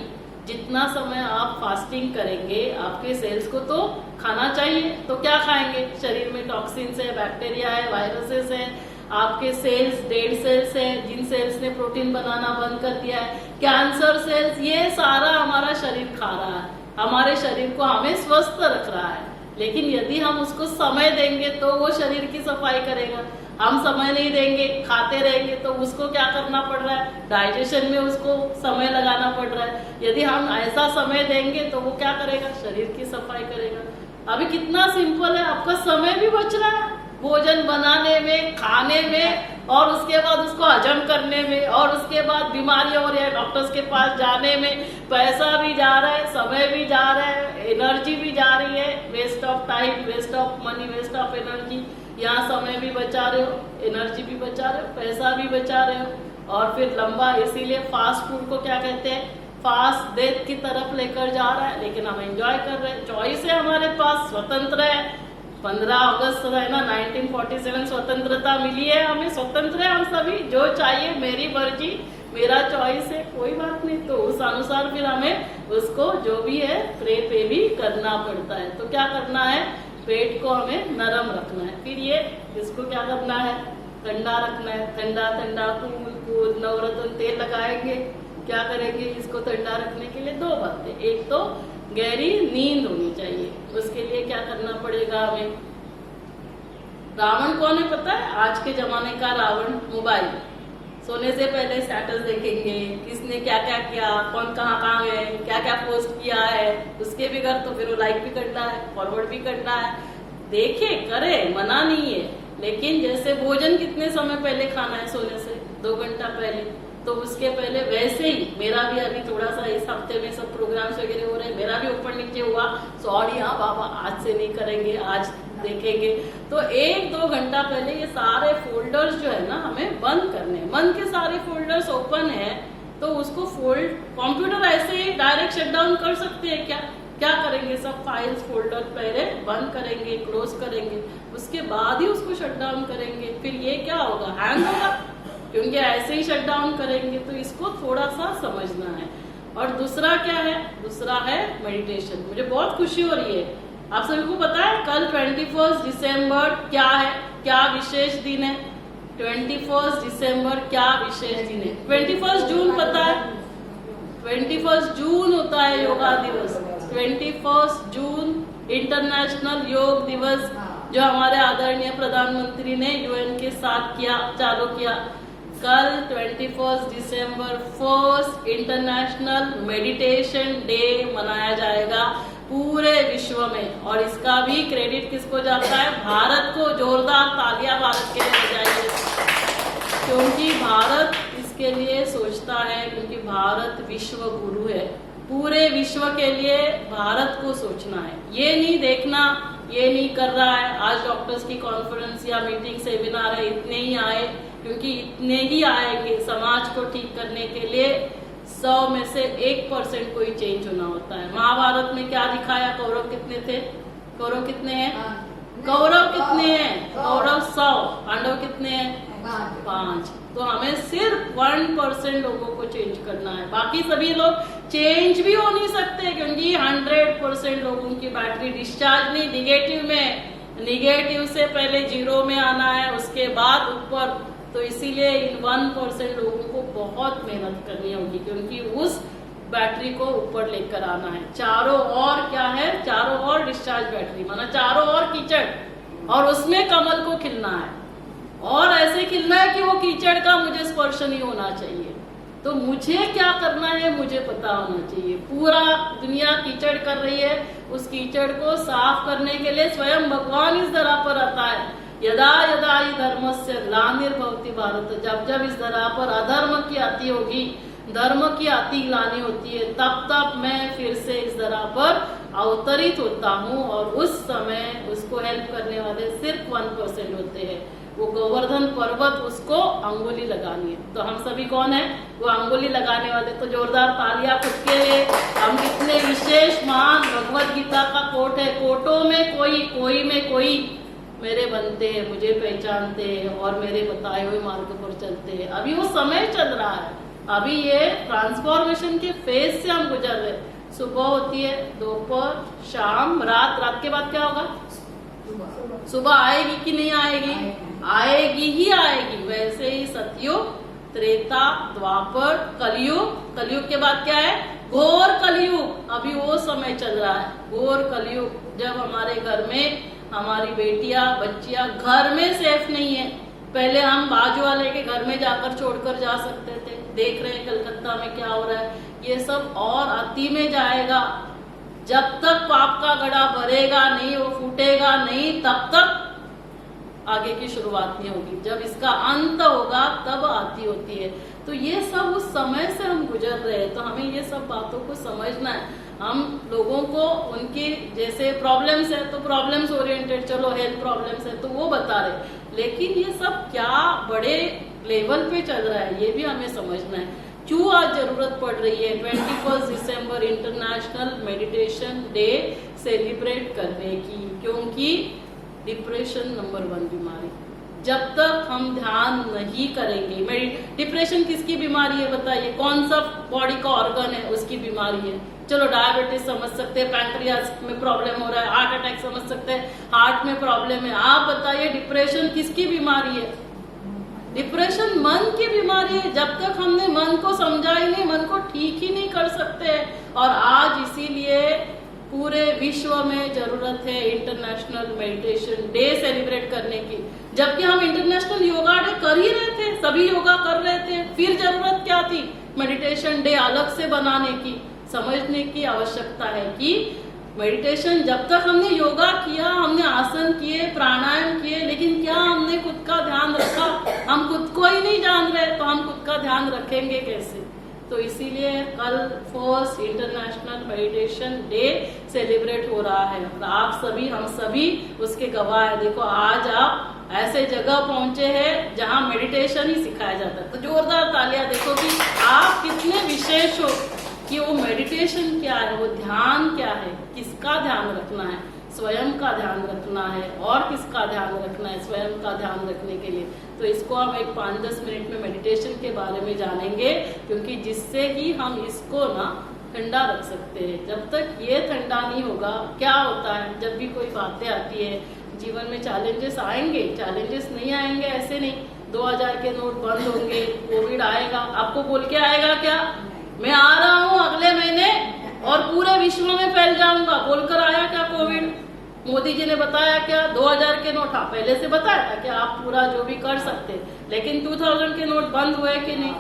जितना समय आप फास्टिंग करेंगे आपके सेल्स को तो खाना चाहिए, तो क्या खाएंगे? शरीर में टॉक्सिन्स है, बैक्टीरिया है, वायरसेस है, आपके सेल्स डेड सेल्स है, जिन सेल्स ने प्रोटीन बनाना बंद कर दिया है, कैंसर सेल्स, ये सारा हमारा शरीर खा रहा है, हमारे शरीर को हमें स्वस्थ रख रहा है। लेकिन यदि हम उसको समय देंगे तो वो शरीर की सफाई करेगा। हम समय नहीं देंगे, खाते रहेंगे, तो उसको क्या करना पड़ रहा है? डाइजेशन में उसको समय लगाना पड़ रहा है। यदि हम ऐसा समय देंगे तो वो क्या करेगा? शरीर की सफाई करेगा। अभी कितना सिंपल है, आपका समय भी बच रहा है भोजन बनाने में, खाने में, और उसके बाद उसको हजम करने में, और उसके बाद बीमारियां हो रही है, डॉक्टर्स के पास जाने में पैसा भी जा रहा है, समय भी जा रहा है, एनर्जी भी जा रही है, waste of time, waste of money, waste of energy. यहाँ समय भी बचा रहे हो, एनर्जी भी बचा रहे हो, पैसा भी बचा रहे हो, और फिर लंबा, इसीलिए फास्ट फूड को क्या कहते हैं? फास्ट डेथ की तरफ लेकर जा रहा है, लेकिन हम एंजॉय कर रहे हैं। चॉइस है हमारे पास, स्वतंत्र है। 15 अगस्त है ना, 1947 स्वतंत्रता मिली है हमें, स्वतंत्र है हम सभी, जो चाहिए मेरी मर्जी, मेरा चॉइस है, कोई बात नहीं। तो उस अनुसार फिर हमें उसको जो भी है पे भी करना पड़ता है। तो क्या करना है? पेट को हमें नरम रखना है। फिर ये इसको क्या करना है? ठंडा रखना है। ठंडा ठंडा कूल नवरत्न तेल लगाएंगे। क्या करेंगे इसको ठंडा रखने के लिए? 2 बातें, एक तो गहरी नींद होनी चाहिए, उसके लिए क्या करना पड़ेगा हमें? रावण कौन है पता है? आज के जमाने का रावण मोबाइल। सोने से पहले स्टेटस देखेंगे, किसने क्या क्या किया, कौन कहाँ कहाँ गए, क्या क्या पोस्ट किया है, उसके बगैर तो फिर वो लाइक भी करना है, फॉरवर्ड भी करना है। देखे, करे, मना नहीं है, लेकिन जैसे भोजन कितने समय पहले खाना है सोने से? 2 घंटा पहले। तो उसके पहले वैसे ही मेरा भी अभी थोड़ा सा इस हफ्ते में सब प्रोग्राम्स वगैरह हो रहे हैं, मेरा भी ऊपर नीचे हुआ, सॉरी हाँ बाबा, आज से नहीं करेंगे, आज देखेंगे। तो 1-2 घंटा पहले ये सारे फोल्डर्स जो है ना हमें बंद करने हैं। मन के सारे फोल्डर्स ओपन है तो उसको कंप्यूटर ऐसे ही डायरेक्ट शटडाउन कर सकते हैं क्या? क्या करेंगे? सब फाइल्स फोल्डर पहले बंद करेंगे, क्लोज करेंगे, उसके बाद ही उसको शटडाउन करेंगे। फिर ये क्या होगा? हैंग होगा, क्योंकि ऐसे ही शटडाउन करेंगे। तो इसको थोड़ा सा समझना है। और दूसरा क्या है? दूसरा है मेडिटेशन। मुझे बहुत खुशी हो रही है, आप सभी को पता है कल 21 दिसंबर क्या है? क्या विशेष दिन है? 21 दिसंबर क्या विशेष दिन है? 21 जून पता है? 21 जून होता है योगा दिवस। 21 जून इंटरनेशनल योग दिवस, जो हमारे आदरणीय प्रधानमंत्री ने यूएन के साथ चालू किया। कल 21 दिसंबर फर्स्ट इंटरनेशनल मेडिटेशन डे मनाया जाएगा पूरे विश्व में। और इसका भी क्रेडिट किसको जाता है? भारत को। जोरदार तालियां भारत के लिए बजाइए, क्योंकि भारत इसके लिए सोचता है, क्योंकि भारत विश्व गुरु है। पूरे विश्व के लिए भारत को सोचना है, ये नहीं देखना ये नहीं कर रहा है। आज डॉक्टर्स की कॉन्फ्रेंस या मीटिंग सेमिनार है, इतने ही आए, क्योंकि इतने ही आएंगे समाज को ठीक करने के लिए 100 में से 1% कोई चेंज होना होता है। महाभारत में क्या दिखाया? कौरव कितने थे? कौरव कितने हैं? कौरव कितने हैं? कौरव 100, पांडव कितने हैं? 5। तो हमें सिर्फ 1% लोगों को चेंज करना है, बाकी सभी लोग चेंज भी हो नहीं सकते, क्योंकि 100% लोगों की बैटरी डिस्चार्ज नहीं, निगेटिव में, निगेटिव से पहले 0 में आना है, उसके बाद ऊपर। तो इसीलिए इन 1% लोगों को बहुत मेहनत करनी होगी, क्योंकि उस बैटरी को ऊपर लेकर आना है। चारों ओर क्या है? चारों ओर डिस्चार्ज बैटरी, माना चारों ओर कीचड़, और उसमें कमल को खिलना है, और ऐसे खिलना है कि वो कीचड़ का मुझे स्पर्श नहीं होना चाहिए। तो मुझे क्या करना है मुझे पता होना चाहिए। पूरा दुनिया कीचड़ कर रही है, उस कीचड़ को साफ करने के लिए स्वयं भगवान इस धरा पर आता है। यदा यदा ही धर्मस्य ग्लानिर्भवति भारत, जब जब इस धरा पर अधर्म की अति होगी, धर्म की अति ग्लानि होती है, तब तब मैं फिर से इस धरा पर अवतरित होता हूँ। और उस समय उसको हेल्प करने वाले सिर्फ 1% होते हैं। वो गोवर्धन पर्वत, उसको अंगुली लगानी है। तो हम सभी कौन है? वो अंगुली लगाने वाले। तो जोरदार तालियां खुद के लिए। हम कितने विशेष महान, भगवत गीता का कोट है, कोटों में कोई, कोई में कोई मेरे बनते हैं, मुझे पहचानते हैं और मेरे बताए हुए मार्ग पर चलते हैं। अभी वो समय चल रहा है, अभी ये ट्रांसफॉर्मेशन के फेज से हम गुजर रहे। सुबह होती है, दोपहर, शाम, रात, रात के बाद क्या होगा? सुबह आएगी कि नहीं आएगी? आएगी ही आएगी। वैसे ही सतयुग, त्रेता, द्वापर, कलयुग, कलयुग के बाद क्या है? घोर कलयुग। अभी वो समय चल रहा है, घोर कलयुग, जब हमारे घर में हमारी बेटियां, बच्चियां घर में सेफ नहीं है। पहले हम बाजू वाले के घर में जाकर छोड़कर जा सकते थे। देख रहे हैं कलकत्ता में क्या हो रहा है। ये सब और अति में जाएगा। जब तक पाप का घड़ा भरेगा नहीं, वो फूटेगा नहीं, तब तक आगे की शुरुआत नहीं होगी। जब इसका अंत होगा तब आती होती है। तो ये सब उस समय से हम गुजर रहे हैं। तो हमें ये सब बातों को समझना है। हम लोगों को उनकी जैसे प्रॉब्लम्स है तो प्रॉब्लम्स ओरिएंटेड, चलो हेल्थ प्रॉब्लम्स है तो वो बता रहे, लेकिन ये सब क्या बड़े लेवल पे चल रहा है ये भी हमें समझना है। क्यों आज जरूरत पड़ रही है 21 दिसंबर इंटरनेशनल मेडिटेशन डे सेलिब्रेट करने की? क्योंकि डिप्रेशन नंबर 1 बीमारी। जब तक हम ध्यान नहीं करेंगे, डिप्रेशन किसकी बीमारी है बताइए? कौन सा बॉडी का ऑर्गन है उसकी बीमारी है? चलो डायबिटीज समझ सकते हैं, पैंक्रियास में प्रॉब्लम हो रहा है, हार्ट अटैक समझ सकते हैं, हार्ट में प्रॉब्लम है। आप बताइए डिप्रेशन किसकी बीमारी है? डिप्रेशन मन की बीमारी है। जब तक हमने मन को समझा ही नहीं, मन को ठीक ही नहीं कर सकते। और आज इसीलिए पूरे विश्व में जरूरत है इंटरनेशनल मेडिटेशन डे सेलिब्रेट करने की। जबकि हम इंटरनेशनल योगा डे कर ही रहे थे, सभी योगा कर रहे थे, फिर जरूरत क्या थी मेडिटेशन डे अलग से बनाने की? समझने की आवश्यकता है कि मेडिटेशन, जब तक हमने योगा किया, हमने आसन किए, प्राणायाम किए, लेकिन क्या हमने खुद का ध्यान रखा? हम खुद को ही नहीं जान रहे तो हम खुद का ध्यान रखेंगे कैसे? तो इसीलिए कल first international meditation day celebrate हो रहा है। आप सभी, हम सभी उसके गवाह है। देखो आज आप ऐसे जगह पहुंचे हैं जहां मेडिटेशन ही सिखाया जाता है। तो जोरदार तालियां। देखो कि आप कितने विशेष हो कि वो मेडिटेशन क्या है, वो ध्यान क्या है, किसका ध्यान रखना है? स्वयं का ध्यान रखना है। और किसका ध्यान रखना है? स्वयं का ध्यान रखने के लिए तो इसको हम एक 5-10 मिनट में मेडिटेशन के बारे में जानेंगे, क्योंकि जिससे ही हम इसको ना ठंडा रख सकते हैं। जब तक ये ठंडा नहीं होगा, क्या होता है जब भी कोई बातें आती है जीवन में, चैलेंजेस आएंगे, चैलेंजेस नहीं आएंगे ऐसे नहीं। 2000 के नोट बंद होंगे, कोविड आएगा, आपको बोल के आएगा क्या मैं आ रहा हूँ अगले महीने और पूरे विश्व में फैल जाऊंगा? बोलकर आया क्या कोविड? मोदी जी ने बताया क्या? 2000 के नोट, हाँ पहले से बताया था कि आप पूरा जो भी कर सकते, लेकिन 2000 के नोट बंद हुए कि नहीं?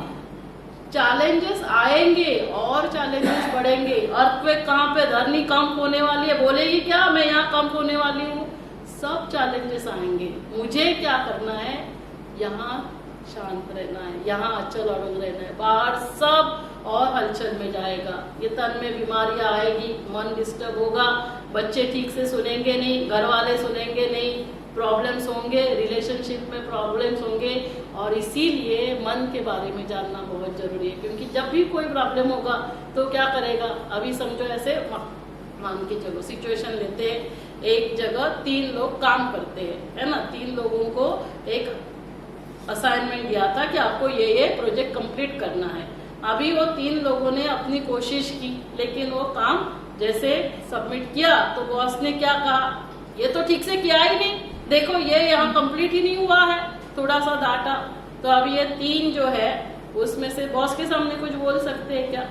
चैलेंजेस आएंगे और चैलेंजेस बढ़ेंगे। अर्थक्वेक कहाँ पे, धरनी कंप होने वाली है, बोलेगी क्या मैं यहाँ कंप होने वाली हूँ? सब चैलेंजेस आएंगे। मुझे क्या करना है? यहाँ शांत रहना है, यहाँ अचल अड़ल रहना है। बाहर सब और हलचल में जाएगा। ये तन में बीमारियां आएगी, मन डिस्टर्ब होगा, बच्चे ठीक से सुनेंगे नहीं, घर वाले सुनेंगे नहीं, प्रॉब्लम्स होंगे, रिलेशनशिप में प्रॉब्लम्स होंगे। और इसीलिए मन के बारे में जानना बहुत जरूरी है, क्योंकि जब भी कोई प्रॉब्लम होगा तो क्या करेगा? अभी समझो ऐसे मान के चलो सिचुएशन लेते हैं, एक जगह 3 लोग काम करते हैं, है ना? 3 लोगों को एक असाइनमेंट दिया था कि आपको ये प्रोजेक्ट कंप्लीट करना है। अभी वो 3 लोगों ने अपनी कोशिश की, लेकिन वो काम जैसे सबमिट किया तो बॉस ने क्या कहा? ये तो ठीक से किया ही नहीं, देखो ये यहाँ कंप्लीट ही नहीं हुआ है, थोड़ा सा डाटा। तो अब ये 3 जो है उसमें से बॉस के सामने कुछ बोल सकते हैं क्या?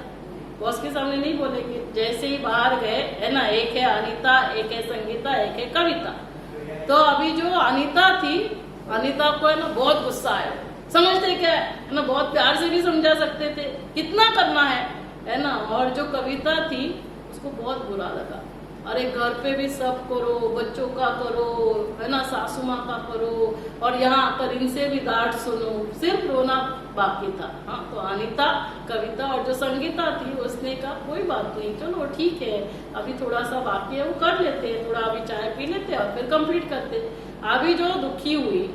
बॉस के सामने नहीं बोलेंगे। जैसे ही बाहर गए, है ना, एक है अनीता, एक है संगीता, एक है कविता। तो अभी जो अनीता थी, अनीता को है ना बहुत गुस्सा आया। समझते क्या है ना, बहुत प्यार से भी समझा सकते थे, कितना करना है ना। और जो कविता थी उसको बहुत बुरा लगा, अरे घर पे भी सब करो, बच्चों का करो, है ना, सासू माँ का करो, और यहाँ आकर इनसे भी डांट सुनो, सिर्फ रोना बाकी था। हाँ, तो अनीता, कविता और जो संगीता थी उसने कहा कोई बात नहीं, चलो ठीक है, अभी थोड़ा सा बाकी है वो कर लेते हैं, थोड़ा अभी चाय पी लेते हैं और फिर कंप्लीट करते। अभी जो दुखी हुई,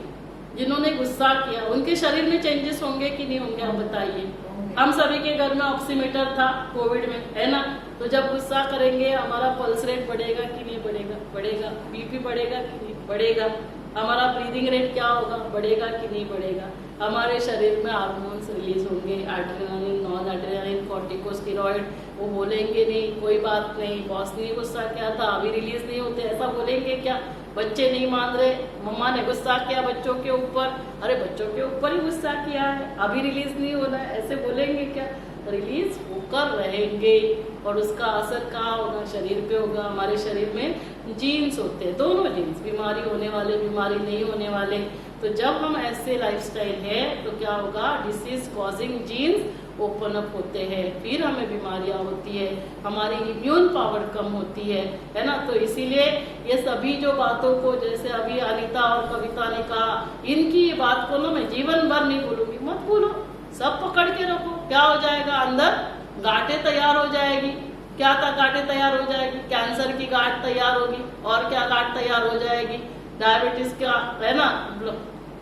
जिन्होंने गुस्सा किया, उनके शरीर में चेंजेस होंगे कि नहीं होंगे? आप बताइए। हम सभी के घर में ऑक्सीमीटर था कोविड में, है ना। तो जब गुस्सा करेंगे हमारा पल्स रेट बढ़ेगा कि नहीं बढ़ेगा? बढ़ेगा। बीपी बढ़ेगा कि नहीं बढ़ेगा? हमारा ब्रीदिंग रेट क्या होगा? बढ़ेगा कि नहीं बढ़ेगा? हमारे शरीर में हार्मोन्स रिलीज होंगे, एड्रेनालिन, नॉन एड्रेनालिन, कॉर्टिकोस्टेरॉइड। वो बोलेंगे नहीं कोई बात नहीं, बॉस ने गुस्सा किया था अभी रिलीज नहीं होते, ऐसा बोलेंगे क्या? बच्चे नहीं मान रहे, मम्मा ने गुस्सा किया बच्चों के ऊपर, अरे बच्चों के ऊपर ही गुस्सा किया है, अभी रिलीज नहीं हो रहा है, ऐसे बोलेंगे क्या? रिलीज होकर रहेंगे। और उसका असर कहाँ होगा? शरीर पे होगा। हमारे शरीर में जीन्स होते हैं, दोनों जीन्स, बीमारी होने वाले, बीमारी नहीं होने वाले। तो जब हम ऐसे लाइफस्टाइल है तो क्या होगा? Disease causing genes open up होते हैं, फिर हमें बीमारियां होती है, हमारी इम्यून पावर कम होती है ना। तो इसीलिए ये सभी जो बातों को, जैसे अभी अनीता और कविता ने कहा, इनकी ये बात को ना मैं जीवन भर नहीं बोलूंगी, मत बोलो, सब पकड़ के रखो। क्या हो जाएगा? अंदर गांठें तैयार हो जाएगी। क्या था? गांठें तैयार हो जाएगी, कैंसर की गांठ तैयार होगी। और क्या गांठ तैयार हो जाएगी? डायबिटीज का, है ना,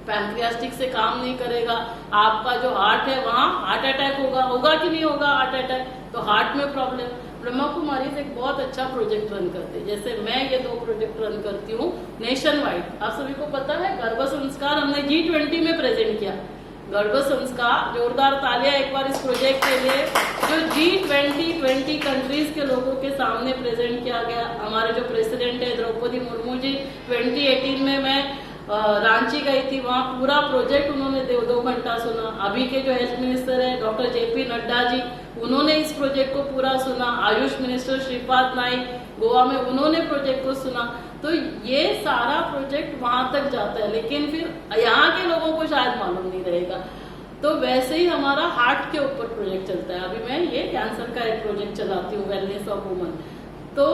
पैंक्रियास्टिक से काम नहीं करेगा। आपका जो हार्ट है वहाँ हार्ट अटैक होगा कि नहीं होगा हार्ट अटैक? तो हार्ट में प्रॉब्लम। ब्रह्मा कुमारी एक बहुत अच्छा प्रोजेक्ट रन करते हैं, जैसे मैं ये 2 प्रोजेक्ट रन करती हूँ नेशन वाइड। आप सभी को पता है गर्भ संस्कार हमने G20 में प्रेजेंट किया। गर्भ संस्कार, जोरदार तालियां एक बार इस प्रोजेक्ट के लिए, जो G20 कंट्रीज के लोगों के सामने प्रेजेंट किया गया। हमारे जो प्रेसिडेंट है द्रौपदी मुर्मू जी, 2018 में मैं रांची गई थी, वहाँ पूरा प्रोजेक्ट उन्होंने 2 घंटा सुना। अभी के जो हेल्थ मिनिस्टर है डॉक्टर JP नड्डा जी, उन्होंने इस प्रोजेक्ट को पूरा सुना। आयुष मिनिस्टर श्रीपाद नाइक गोवा में, उन्होंने प्रोजेक्ट को सुना। तो ये सारा प्रोजेक्ट वहां तक जाता है, लेकिन फिर यहाँ के लोगों को शायद मालूम नहीं रहेगा। तो वैसे ही हमारा हार्ट के ऊपर प्रोजेक्ट चलता है। अभी मैं ये कैंसर का एक प्रोजेक्ट चलाती हूँ, वेलनेस ऑफ वुमन। तो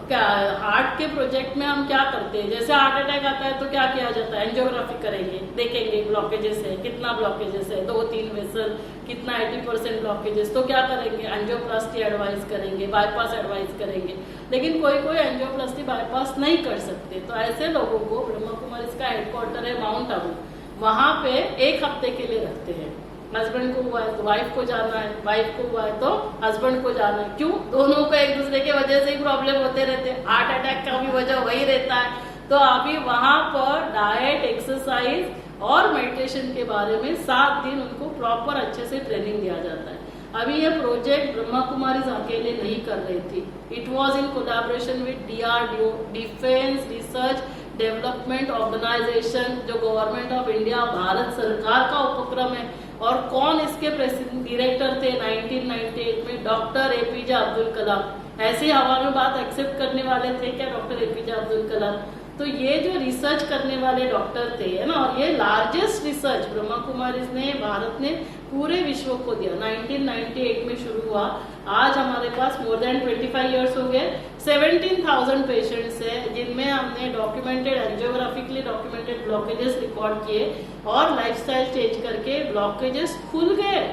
क्या हार्ट के प्रोजेक्ट में हम क्या करते हैं? जैसे हार्ट अटैक आता है तो क्या किया जाता है? एंजियोग्राफी करेंगे, देखेंगे ब्लॉकेजेस है, कितना ब्लॉकेजेस है, 2-3 वेसल, कितना 80% ब्लॉकेजेस। तो क्या करेंगे? एंजियोप्लास्टी एडवाइस करेंगे, बाईपास एडवाइस करेंगे। लेकिन कोई एंजियोप्लास्टी बाईपास नहीं कर सकते, तो ऐसे लोगों को ब्रह्मा कुमारी का हेडक्वार्टर है माउंट आबू, वहां पे 1 हफ्ते के लिए रखते हैं। हस्बैंड को हुआ है तो वाइफ को जाना है, वाइफ को हुआ है तो हस्बैंड को जाना है। क्यों? दोनों को एक दूसरे की वजह से ही प्रॉब्लम होते रहते हैं। हार्ट अटैक का भी वजह वही रहता है। तो अभी वहां पर डाइट, एक्सरसाइज और मेडिटेशन के बारे में 7 दिन उनको प्रॉपर अच्छे से ट्रेनिंग दिया जाता है। अभी ये प्रोजेक्ट ब्रह्मा कुमारी अकेले नहीं कर रही थी, it was in collaboration with DRDO, defence research development organisation, जो गवर्नमेंट ऑफ इंडिया, भारत सरकार का उपक्रम है। और कौन इसके डायरेक्टर थे 1998 में? Doctor APJ Abdul Kalam. ऐसी हवा में बात एक्सेप्ट करने वाले थे क्या डॉक्टर APJ अब्दुल कलाम? तो ये जो रिसर्च करने वाले डॉक्टर थे, है ना, और ये लार्जेस्ट रिसर्च ब्रह्मा कुमारी ने, भारत ने पूरे विश्व को दिया। 1998 में शुरू हुआ, आज हमारे पास मोर देन 25 इयर्स हो गए। 17,000 पेशेंट्स है जिनमें हमने डॉक्यूमेंटेड, एंजियोग्राफिकली डॉक्यूमेंटेड ब्लॉकेजेस रिकॉर्ड किए और लाइफस्टाइल चेंज करके ब्लॉकेजेस खुल गए।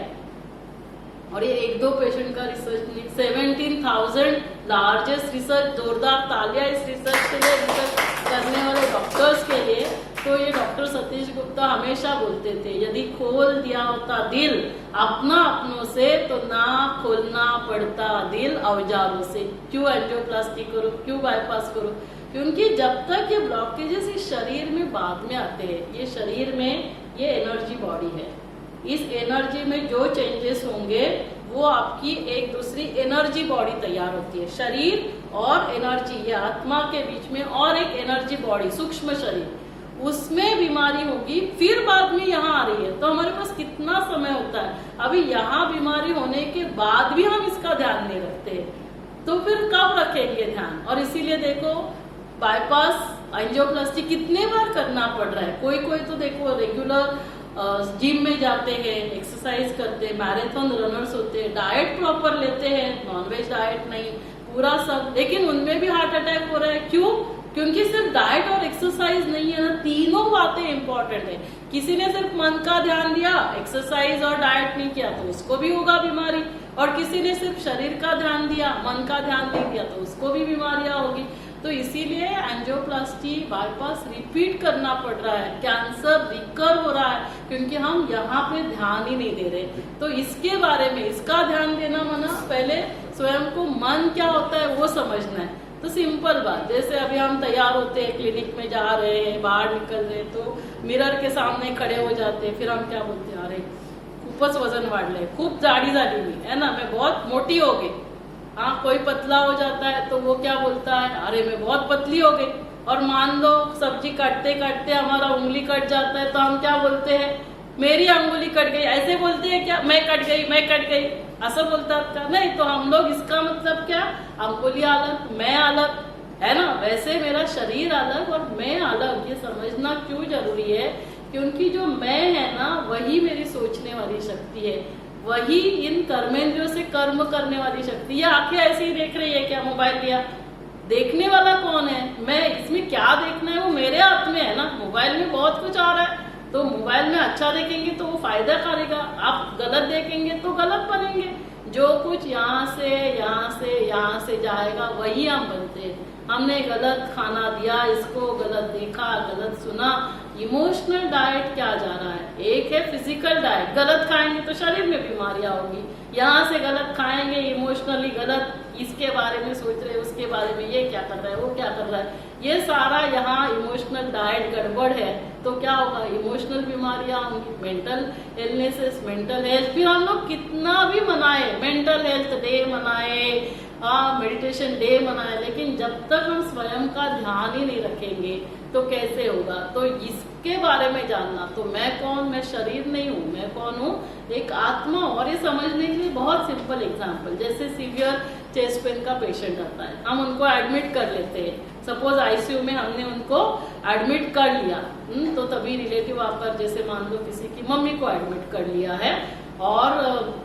और ये 1-2 पेशेंट का रिसर्च नहीं, 17,000 लार्जेस्ट रिसर्च। जोरदार तालियां इस रिसर्च के लिए, रिसर्च करने वाले डॉक्टर्स के लिए। तो ये डॉक्टर सतीश गुप्ता हमेशा बोलते थे, यदि खोल दिया होता दिल अपनों से तो ना खोलना पड़ता दिल औजारों से। क्यों एंजियोप्लास्टी करो, क्यों बाईपास करो? क्योंकि जब तक ये ब्लॉकेजेस इस शरीर में बाद में आते हैं, ये शरीर में ये एनर्जी बॉडी है, इस एनर्जी में जो चेंजेस होंगे वो आपकी एक दूसरी एनर्जी बॉडी तैयार होती है। शरीर और एनर्जी, ये आत्मा के बीच में और एक एनर्जी बॉडी, सूक्ष्म शरीर, उसमें बीमारी होगी, फिर बाद में यहाँ आ रही है। तो हमारे पास कितना समय होता है? अभी यहाँ बीमारी होने के बाद भी हम इसका ध्यान नहीं रखते, तो फिर कब रखेंगे ध्यान? और इसीलिए देखो बाईपास, एंजियोप्लास्टी कितने बार करना पड़ रहा है। कोई तो देखो रेगुलर जिम में जाते हैं, एक्सरसाइज करते हैं, मैराथन रनर्स होते हैं, डाइट प्रॉपर लेते हैं, नॉनवेज डाइट नहीं, पूरा सब, लेकिन उनमें भी हार्ट अटैक हो रहा है। क्यों? क्योंकि सिर्फ डाइट और एक्सरसाइज नहीं है ना, तीनों बातें इंपॉर्टेंट है। किसी ने सिर्फ मन का ध्यान दिया, एक्सरसाइज और डाइट नहीं किया तो उसको भी होगा बीमारी, और किसी ने सिर्फ शरीर का ध्यान दिया, मन का ध्यान नहीं दिया तो उसको भी बीमारियां होगी। तो इसीलिए एंजियोप्लास्टी, बाईपास रिपीट करना पड़ रहा है, कैंसर रिकर हो रहा है, क्योंकि हम यहाँ पे ध्यान ही नहीं दे रहे। तो इसके बारे में, इसका ध्यान देना माना पहले स्वयं को मन क्या होता है वो समझना है। तो सिंपल बात, जैसे अभी हम तैयार होते हैं, क्लिनिक में जा रहे हैं, बाहर निकल रहे हैं, तो मिरर के सामने खड़े हो जाते हैं, फिर हम क्या बोलते हैं, अरे खूपच वजन वाढलंय, खूप जाडी झाली मी, है ना, मैं बहुत मोटी हो गई। हाँ, कोई पतला हो जाता है तो वो क्या बोलता है, अरे मैं बहुत पतली हो गई। और मान लो सब्जी काटते काटते हमारा उंगली कट जाता है तो हम क्या बोलते हैं, मेरी अंगुली कट गई, ऐसे बोलते हैं क्या, मैं कट गई, मैं कट गई, ऐसा बोलता था नहीं। तो हम लोग इसका मतलब क्या, अंगुली अलग, मैं अलग, है ना, वैसे मेरा शरीर अलग और मैं अलग। ये समझना क्यों जरूरी है, क्योंकि जो मैं है ना, वही मेरी सोचने वाली शक्ति है, वही इन कर्मेंद्रियों से कर्म करने वाली शक्ति। ये आंखें ऐसे ही देख रही है क्या, मोबाइल लिया, देखने वाला कौन है, मैं, इसमें क्या देखना है वो मेरे हाथ में है ना। मोबाइल में बहुत कुछ आ रहा है, तो मोबाइल में अच्छा देखेंगे तो वो फायदा करेगा, आप गलत देखेंगे तो गलत बनेंगे। जो कुछ यहाँ से यहाँ से यहाँ से जाएगा वही हम बनते हैं। हमने गलत खाना दिया, इसको गलत देखा, गलत सुना। इमोशनल डाइट क्या जा रहा है, एक है फिजिकल डाइट, गलत खाएंगे तो शरीर में बीमारियां होगी। यहाँ से गलत खाएंगे, इमोशनली गलत, इसके बारे में सोच रहे, उसके बारे में, ये क्या कर रहा है, वो क्या कर रहा है, ये सारा यहाँ इमोशनल डाइट गड़बड़ है। तो क्या होगा, इमोशनल बीमारियां होंगी, मेंटल इलनेसेस, मेंटल हेल्थ। फिर हम लोग कितना भी मनाए, मेंटल हेल्थ डे मनाए, मेडिटेशन डे मनाए, लेकिन जब तक हम स्वयं का ध्यान ही नहीं रखेंगे तो कैसे होगा। तो इसके बारे में जानना, तो मैं कौन, मैं शरीर नहीं हूँ, मैं कौन हूँ, एक आत्मा। और ये समझने के लिए बहुत सिंपल एग्जांपल, जैसे सीवियर चेस्ट पेन का पेशेंट आता है, हम उनको एडमिट कर लेते हैं, सपोज आईसीयू में हमने उनको एडमिट कर लिया, तो तभी रिलेटिव आकर, जैसे मान लो किसी की मम्मी को एडमिट कर लिया है, और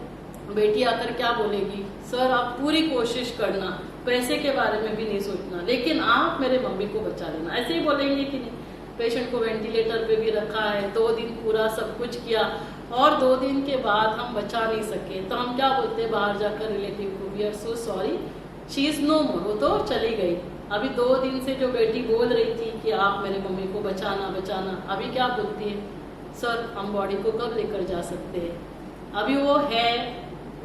बेटी आकर क्या बोलेगी, सर आप पूरी कोशिश करना, पैसे के बारे में भी नहीं सोचना, लेकिन आप मेरे मम्मी को बचा लेना, ऐसे ही बोलेंगे कि नहीं। पेशेंट को वेंटिलेटर पे भी रखा है, 2 दिन पूरा सब कुछ किया, और 2 दिन के बाद हम बचा नहीं सके, तो हम क्या बोलते हैं बाहर जाकर रिलेटिव को, we are so sorry, she is no more, वो तो चली गई। अभी 2 दिन से जो बेटी बोल रही थी कि आप मेरे मम्मी को बचाना बचाना, अभी क्या बोलती है, सर हम बॉडी को कब लेकर जा सकते हैं, अभी वो है,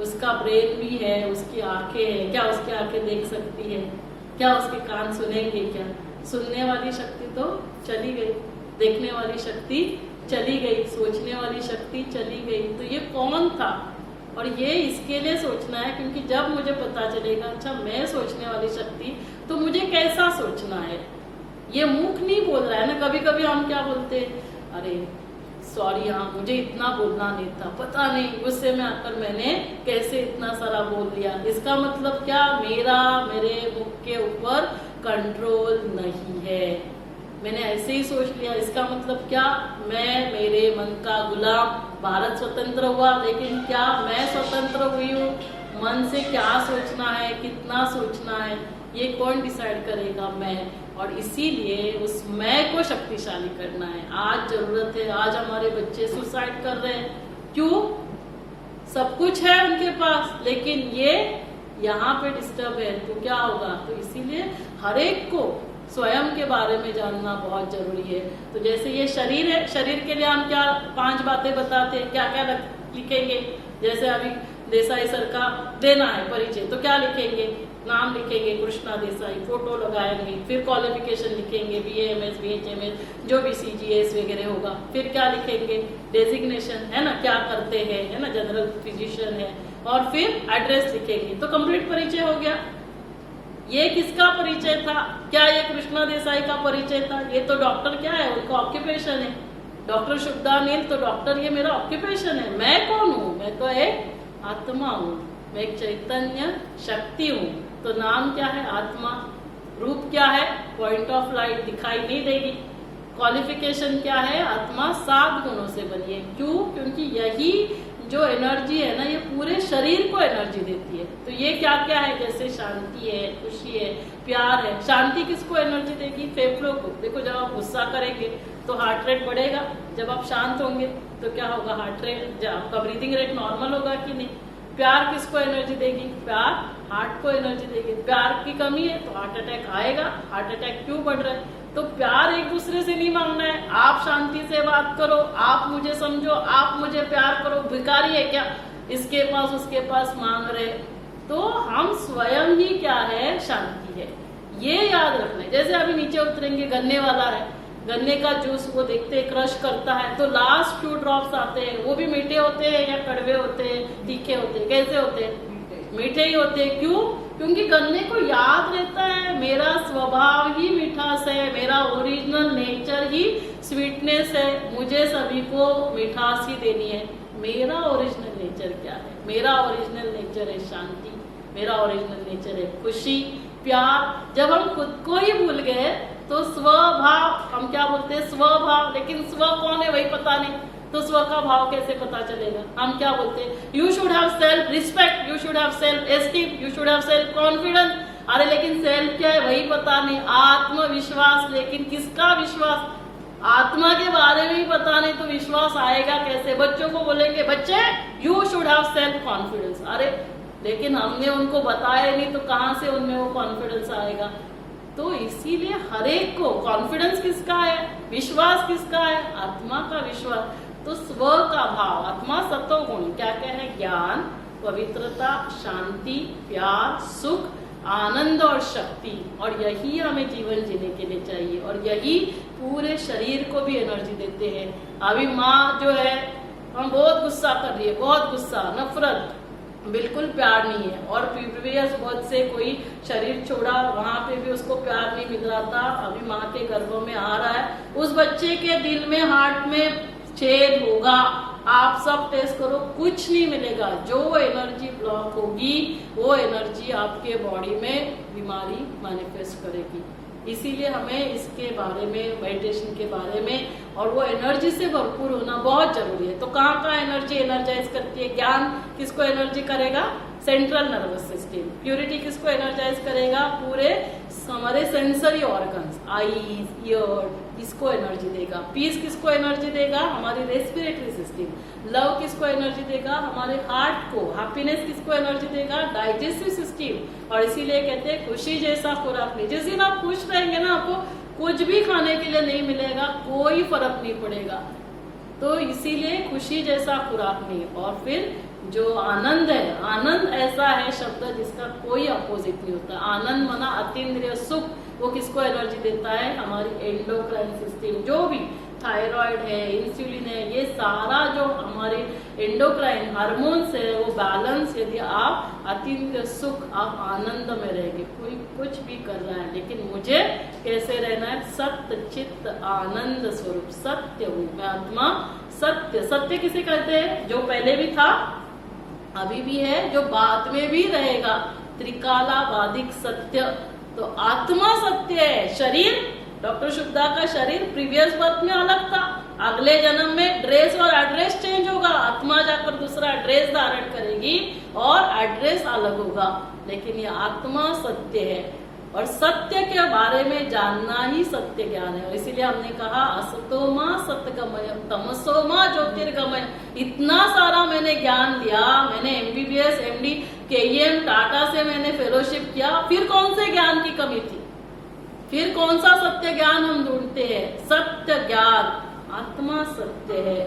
उसका ब्रेन भी है, उसकी आंखें हैं, क्या उसकी आंखें देख सकती है, क्या उसके कान सुनेंगे, क्या सुनने वाली शक्ति तो चली गई, देखने वाली शक्ति चली गई, सोचने वाली शक्ति चली गई। तो ये कौन था, और ये इसके लिए सोचना है, क्योंकि जब मुझे पता चलेगा अच्छा मैं सोचने वाली शक्ति, तो मुझे कैसा सोचना है। ये मुख नहीं बोल रहा है ना, कभी कभी हम क्या बोलते हैं, अरे सॉरी, हाँ मुझे इतना बोलना नहीं था, पता नहीं गुस्से में आकर मैंने कैसे इतना सारा बोल लिया। इसका मतलब क्या, मेरे मुख के ऊपर कंट्रोल नहीं है, मैंने ऐसे ही सोच लिया। इसका मतलब क्या, मैं मेरे मन का गुलाम। भारत स्वतंत्र हुआ, लेकिन क्या मैं स्वतंत्र हुई हूँ, मन से क्या सोचना है, कितना सोचना है, ये कौन डिसाइड करेगा, मैं। और इसीलिए उस मैं को शक्तिशाली करना है। आज जरूरत है, आज हमारे बच्चे सुसाइड कर रहे हैं, क्यों, सब कुछ है उनके पास, लेकिन ये यहाँ पे डिस्टर्ब है, तो क्या होगा। तो इसीलिए हर एक को स्वयं के बारे में जानना बहुत जरूरी है। तो जैसे ये शरीर है, शरीर के लिए हम क्या 5 बातें बताते हैं, क्या क्या लिखेंगे। जैसे अभी देसाई सर का देना है परिचय, तो क्या लिखेंगे, नाम लिखेंगे कृष्णा देसाई, फोटो लगाएंगे, फिर क्वालिफिकेशन लिखेंगे, BA MS BHMS जो भी CGS वगैरह होगा। फिर क्या लिखेंगे, डेजिग्नेशन है ना, क्या करते हैं, है ना, जनरल फिजिशियन है, और फिर एड्रेस लिखेंगे। तो कंप्लीट परिचय हो गया। ये किसका परिचय था, क्या ये कृष्णा देसाई का परिचय था। ये तो डॉक्टर क्या है, उनका ऑक्यूपेशन है, डॉक्टर शुभदानील, तो डॉक्टर ये मेरा ऑक्यूपेशन है। मैं कौन हूँ, मैं तो एक आत्मा हूँ, मैं एक चैतन्य शक्ति हूँ। तो नाम क्या है, आत्मा। रूप क्या है, पॉइंट ऑफ लाइट, दिखाई नहीं देगी। क्वालिफिकेशन क्या है, आत्मा 7 गुणों से बनी है। क्यों, क्योंकि यही जो एनर्जी है ना, ये पूरे शरीर को एनर्जी देती है। तो ये क्या क्या है, जैसे शांति है, खुशी है, प्यार है। शांति किसको एनर्जी देगी, फेफड़ों को। देखो जब आप गुस्सा करेंगे तो हार्ट रेट बढ़ेगा, जब आप शांत होंगे तो क्या होगा, हार्ट रेट, आपका ब्रीदिंग रेट नॉर्मल होगा कि नहीं। प्यार किसको एनर्जी देगी, प्यार हार्ट को एनर्जी देगी। प्यार की कमी है तो हार्ट अटैक आएगा। हार्ट अटैक क्यों बढ़ रहा है, तो प्यार एक दूसरे से नहीं मांगना है। आप शांति से बात करो, आप मुझे समझो, आप मुझे प्यार करो। भिखारी है क्या, इसके पास उसके पास मांग रहे। तो हम स्वयं ही क्या है, शांति है। ये याद रखना है। जैसे अभी नीचे उतरेंगे, गन्ने वाला है, गन्ने का जूस वो देखते हैं, क्रश करता है तो लास्ट 2 ड्रॉप्स आते हैं, वो भी मीठे होते हैं या कड़वे होते हैं, तीखे होते हैं, कैसे होते हैं? मीठे ही होते हैं। क्यों? क्योंकि गन्ने को याद रहता है मेरा स्वभाव ही मिठास है, मेरा ओरिजिनल नेचर ही स्वीटनेस है, मुझे सभी को मिठास ही देनी है। मेरा ओरिजिनल नेचर क्या है? मेरा ओरिजिनल नेचर है शांति, मेरा ओरिजिनल नेचर है खुशी, प्यार। जब हम खुद को ही भूल गए तो स्वभाव, हम क्या बोलते हैं? स्वभाव। लेकिन स्व कौन है वही पता नहीं, तो स्व का भाव कैसे पता चलेगा? हम क्या बोलते हैं? You should have self respect, you should have self esteem, you should have self confidence. अरे लेकिन सेल्फ क्या है वही पता नहीं। आत्मविश्वास, लेकिन किसका विश्वास? आत्मा के बारे में ही पता नहीं तो विश्वास आएगा कैसे? बच्चों को बोलेंगे बच्चे you should have self confidence, अरे लेकिन हमने उनको बताया नहीं तो कहाँ से उनमें वो कॉन्फिडेंस आएगा? तो इसीलिए हर एक को कॉन्फिडेंस किसका है? विश्वास किसका है? आत्मा का विश्वास। तो स्व का भाव, आत्मा सत्वगुण क्या क्या है? ज्ञान, पवित्रता, शांति, प्यार, सुख, आनंद और शक्ति। और यही हमें जीवन जीने के लिए चाहिए और यही पूरे शरीर को भी एनर्जी देते हैं। अभी माँ जो है, हम बहुत गुस्सा कर रही है, बहुत गुस्सा, नफरत, बिल्कुल प्यार नहीं है। और प्रीवियस बर्थ से कोई शरीर छोड़ा, वहां पे भी उसको प्यार नहीं मिल रहा था, अभी माँ के गर्भ में आ रहा है, उस बच्चे के दिल में, हार्ट में छेद होगा। आप सब टेस्ट करो, कुछ नहीं मिलेगा। जो एनर्जी ब्लॉक होगी वो एनर्जी आपके बॉडी में बीमारी मैनिफेस्ट करेगी। इसीलिए हमें इसके बारे में, मेडिटेशन के बारे में और वो एनर्जी से भरपूर होना बहुत जरूरी है। तो कहाँ का एनर्जी एनर्जाइज करती है? ज्ञान किसको एनर्जी करेगा? Central nervous system. प्योरिटी किसको एनर्जाइज करेगा? पूरे हमारे सेंसरी ऑर्गन्स, आईज, ईयर, इसको एनर्जी देगा। पीस किसको एनर्जी देगा? हमारी रेस्पिरेटरी सिस्टम। लव किसको एनर्जी देगा? हमारे हार्ट को। हैप्पीनेस किसको एनर्जी देगा? Digestive system. और इसीलिए कहते हैं खुशी जैसा खुराक नहीं। जिस दिन आप खुश रहेंगे ना, आपको कुछ भी खाने के लिए नहीं मिलेगा, कोई फर्क नहीं पड़ेगा। तो इसीलिए खुशी जैसा खुराक नहीं। और फिर जो आनंद है, आनंद ऐसा है शब्द जिसका कोई अपोजिट नहीं होता। आनंद माना अतीन्द्रिय सुख, वो किसको एनर्जी देता है? हमारी एंडोक्राइन सिस्टम। जो भी थायराइड है, इंसुलिन है, ये सारा जो हमारे एंडोक्राइन हार्मोन्स है वो बैलेंस, यदि आप अतीन्द्रिय सुख, आप आनंद में रहेंगे। कोई कुछ भी कर रहा है लेकिन मुझे कैसे रहना है? सत्य चित्त आनंद स्वरूप। सत्य हूँ मैं, आत्मा सत्य। सत्य किसे कहते हैं? जो पहले भी था, अभी भी है, जो बाद में भी रहेगा। त्रिकालाबाधिक सत्य। तो आत्मा सत्य है। शरीर, डॉक्टर शुक्ला का शरीर प्रीवियस बर्थ में अलग था, अगले जन्म में ड्रेस और एड्रेस चेंज होगा। आत्मा जाकर दूसरा ड्रेस धारण करेगी और एड्रेस अलग होगा, लेकिन ये आत्मा सत्य है। और सत्य के बारे में जानना ही सत्य ज्ञान है। और इसीलिए हमने कहा असतोमा सत्यगमय तमसोमा ज्योतिर्गमय। इतना सारा मैंने ज्ञान दिया, मैंने MBBS, MD, KEM, टाटा से मैंने फेलोशिप किया, फिर कौन से ज्ञान की कमी थी? फिर कौन सा सत्य ज्ञान हम ढूंढते हैं? सत्य ज्ञान। आत्मा सत्य है,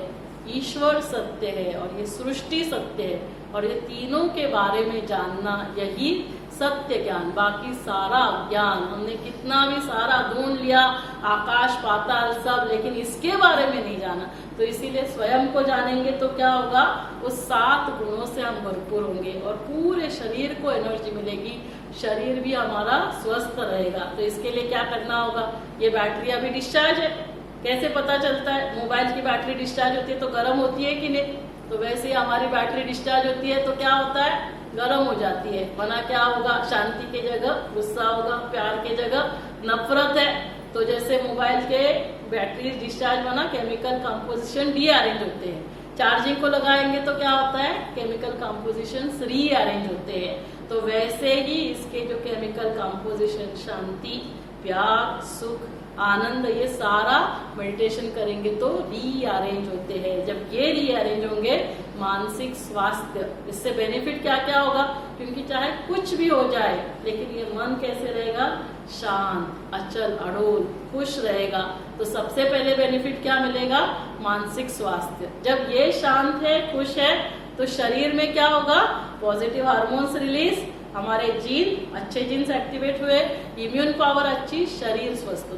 ईश्वर सत्य है और ये सृष्टि सत्य है। और ये तीनों के बारे में जानना, यही सत्य ज्ञान। बाकी सारा ज्ञान हमने कितना भी सारा ढूंढ लिया, आकाश पाताल सब, लेकिन इसके बारे में नहीं जाना। तो इसीलिए स्वयं को जानेंगे तो क्या होगा? उस 7 गुणों से हम भरपूर होंगे और पूरे शरीर को एनर्जी मिलेगी, शरीर भी हमारा स्वस्थ रहेगा। तो इसके लिए क्या करना होगा? ये बैटरी अभी डिस्चार्ज है, कैसे पता चलता है? मोबाइल की बैटरी डिस्चार्ज होती है तो गर्म होती है कि नहीं? तो वैसे ही हमारी बैटरी डिस्चार्ज होती है तो क्या होता है? गर्म हो जाती है। वरना क्या होगा? शांति की जगह गुस्सा होगा, प्यार की जगह नफरत है। तो जैसे मोबाइल के बैटरी डिस्चार्ज बना, केमिकल कंपोजिशन रीअरेंज होते हैं। चार्जिंग को लगाएंगे तो क्या होता है? केमिकल कंपोजिशन रीअरेंज होते हैं। तो वैसे ही इसके जो केमिकल कंपोजिशन, शांति, प्यार, सुख, आनंद, ये सारा मेडिटेशन करेंगे तो रीअरेंज होते हैं। जब ये रीअरेंज होंगे, मानसिक स्वास्थ्य, इससे बेनिफिट क्या क्या होगा? क्योंकि चाहे कुछ भी हो जाए लेकिन ये मन कैसे रहेगा? शांत, अचल, अड़ोल, खुश रहेगा। तो सबसे पहले बेनिफिट क्या मिलेगा? मानसिक स्वास्थ्य। जब ये शांत है, खुश है, तो शरीर में क्या होगा? पॉजिटिव हार्मोन्स रिलीज, हमारे जीन अच्छे जीन्स एक्टिवेट हुए, इम्यून पावर अच्छी, शरीर स्वस्थ।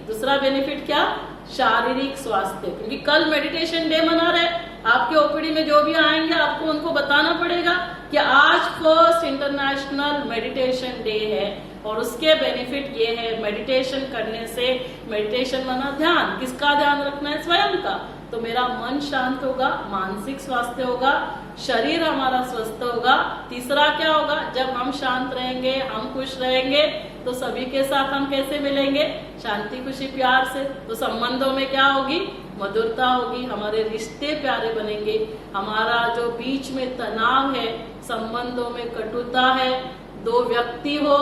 दूसरा बेनिफिट क्या, शारीरिक स्वास्थ्य, क्योंकि कल मेडिटेशन डे मना रहे, आपके ओपीडी में जो भी आएंगे आपको उनको बताना पड़ेगा कि आज फर्स्ट इंटरनेशनल मेडिटेशन डे है और उसके बेनिफिट ये है, मेडिटेशन करने से, मेडिटेशन माना ध्यान, किसका ध्यान रखना है, स्वयं का, तो मेरा मन शांत होगा, मानसिक स्वास्थ्य होगा, शरीर हमारा स्वस्थ होगा। तीसरा क्या होगा, जब हम शांत रहेंगे, हम खुश रहेंगे, तो सभी के साथ हम कैसे मिलेंगे, शांति खुशी प्यार से, तो संबंधों में क्या होगी, मधुरता होगी, हमारे रिश्ते प्यारे बनेंगे, हमारा जो बीच में तनाव है, संबंधों में कटुता है, दो व्यक्ति हो,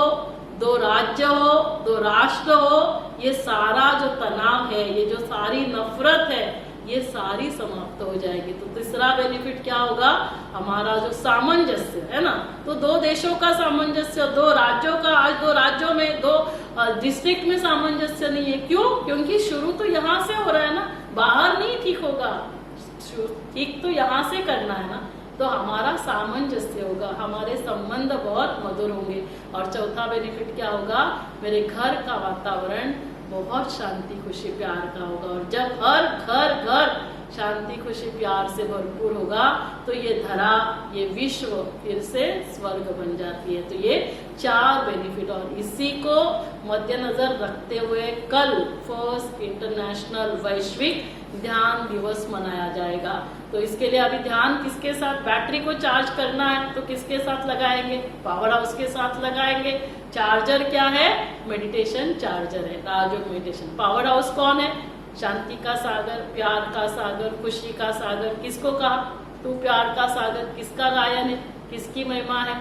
दो राज्य हो, दो राष्ट्र हो, ये सारा जो तनाव है, ये जो सारी नफरत है, ये सारी समाप्त हो जाएगी। तो तीसरा बेनिफिट क्या होगा, हमारा जो सामंजस्य है ना, तो दो देशों का सामंजस्य, दो राज्यों का, आज दो राज्यों में, दो डिस्ट्रिक्ट में सामंजस्य नहीं है। क्यों, क्योंकि शुरू तो यहाँ से हो रहा है ना, बाहर नहीं ठीक होगा, ठीक तो यहाँ से करना है ना, तो हमारा सामंजस्य होगा, हमारे संबंध बहुत मधुर होंगे। और चौथा बेनिफिट क्या होगा, मेरे घर का वातावरण बहुत शांति खुशी प्यार का होगा। और जब हर घर शांति खुशी प्यार से भरपूर होगा, तो ये धरा, ये विश्व फिर से स्वर्ग बन जाती है। तो ये 4 बेनिफिट, और इसी को मद्देनजर रखते हुए कल फर्स्ट इंटरनेशनल वैश्विक ध्यान दिवस मनाया जाएगा। तो इसके लिए अभी ध्यान किसके साथ, बैटरी को चार्ज करना है तो किसके साथ लगाएंगे, पावर हाउस के साथ लगाएंगे। चार्जर क्या है, मेडिटेशन चार्जर है, राजयोग मेडिटेशन। पावर हाउस कौन है, शांति का सागर, प्यार का सागर, खुशी का सागर। किसको कहा, तू प्यार का सागर, किसका गायन है, किसकी महिमा है,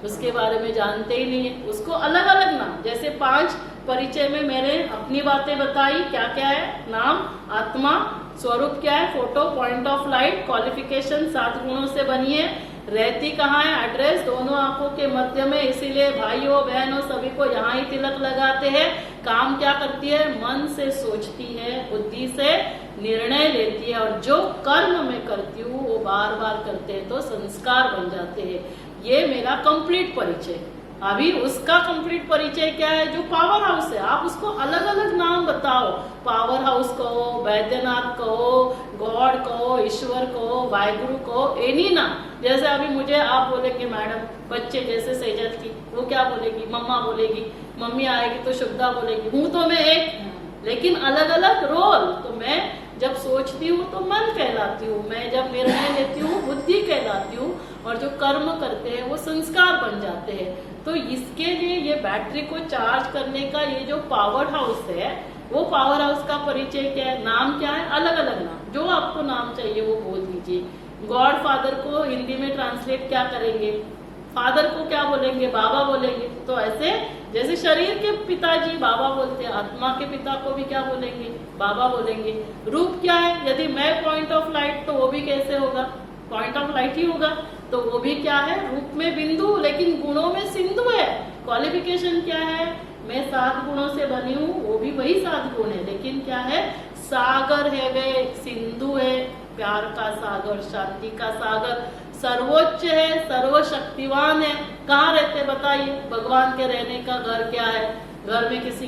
उसके बारे में जानते ही नहीं है। उसको अलग अलग नाम, जैसे 5 परिचय में मैंने अपनी बातें बताई, क्या क्या है, नाम, आत्मा, स्वरूप क्या है, photo, point of light, qualification, 7 गुणों से बनी है, रहती कहाँ है, एड्रेस दोनों आंखों के मध्य में, इसीलिए भाइयों बहनों सभी को यहाँ ही तिलक लगाते हैं। काम क्या करती है, मन से सोचती है, बुद्धि से निर्णय लेती है, और जो कर्म में करती हूँ वो बार बार करते हैं तो संस्कार बन जाते हैं। ये मेरा कंप्लीट परिचय। अभी उसका कंप्लीट परिचय क्या है, जो पावर हाउस है, आप उसको अलग अलग नाम बताओ, पावर हाउस कहो, वैद्यनाथ कहो, गॉड कहो, ईश्वर कहो, वाहिगुरु कहो, एनी नाम। जैसे अभी मुझे आप बोलेंगे मैडम, बच्चे जैसे सेजल की, वो क्या बोलेगी, मम्मा बोलेगी, मम्मी आएगी तो शुभदा बोलेगी, हूँ तो मैं एक, लेकिन अलग अलग रोल। तो मैं जब सोचती हूँ तो मन कहलाती हूँ, मैं जब निर्णय लेती हूँ बुद्धि कहलाती हूँ, और जो कर्म करते हैं वो संस्कार बन जाते हैं। तो इसके लिए ये बैटरी को चार्ज करने का ये जो पावर हाउस है, वो पावर हाउस का परिचय क्या है, नाम क्या है, अलग अलग नाम, जो आपको नाम चाहिए वो बोल दीजिए। गॉड फादर को हिंदी में ट्रांसलेट क्या करेंगे, फादर को क्या बोलेंगे, बाबा बोलेंगे। तो ऐसे जैसे शरीर के पिताजी बाबा बोलते हैं, आत्मा के पिता को भी क्या बोलेंगे, बाबा बोलेंगे। रूप क्या है, यदि मैं पॉइंट ऑफ लाइट तो वो भी कैसे होगा, पॉइंट ऑफ लाइट ही होगा, तो वो भी क्या है, रूप में बिंदु लेकिन गुणों में सिंधु है। क्वालिफिकेशन क्या है, मैं 7 गुणों से बनी हूँ, वो भी वही 7 गुण है, लेकिन क्या है, सागर है, वे सिंधु है, प्यार का सागर, शांति का सागर, सर्वोच्च है, सर्वशक्तिवान है। कहाँ रहते बताइए, भगवान के रहने का घर क्या है, घर में किसी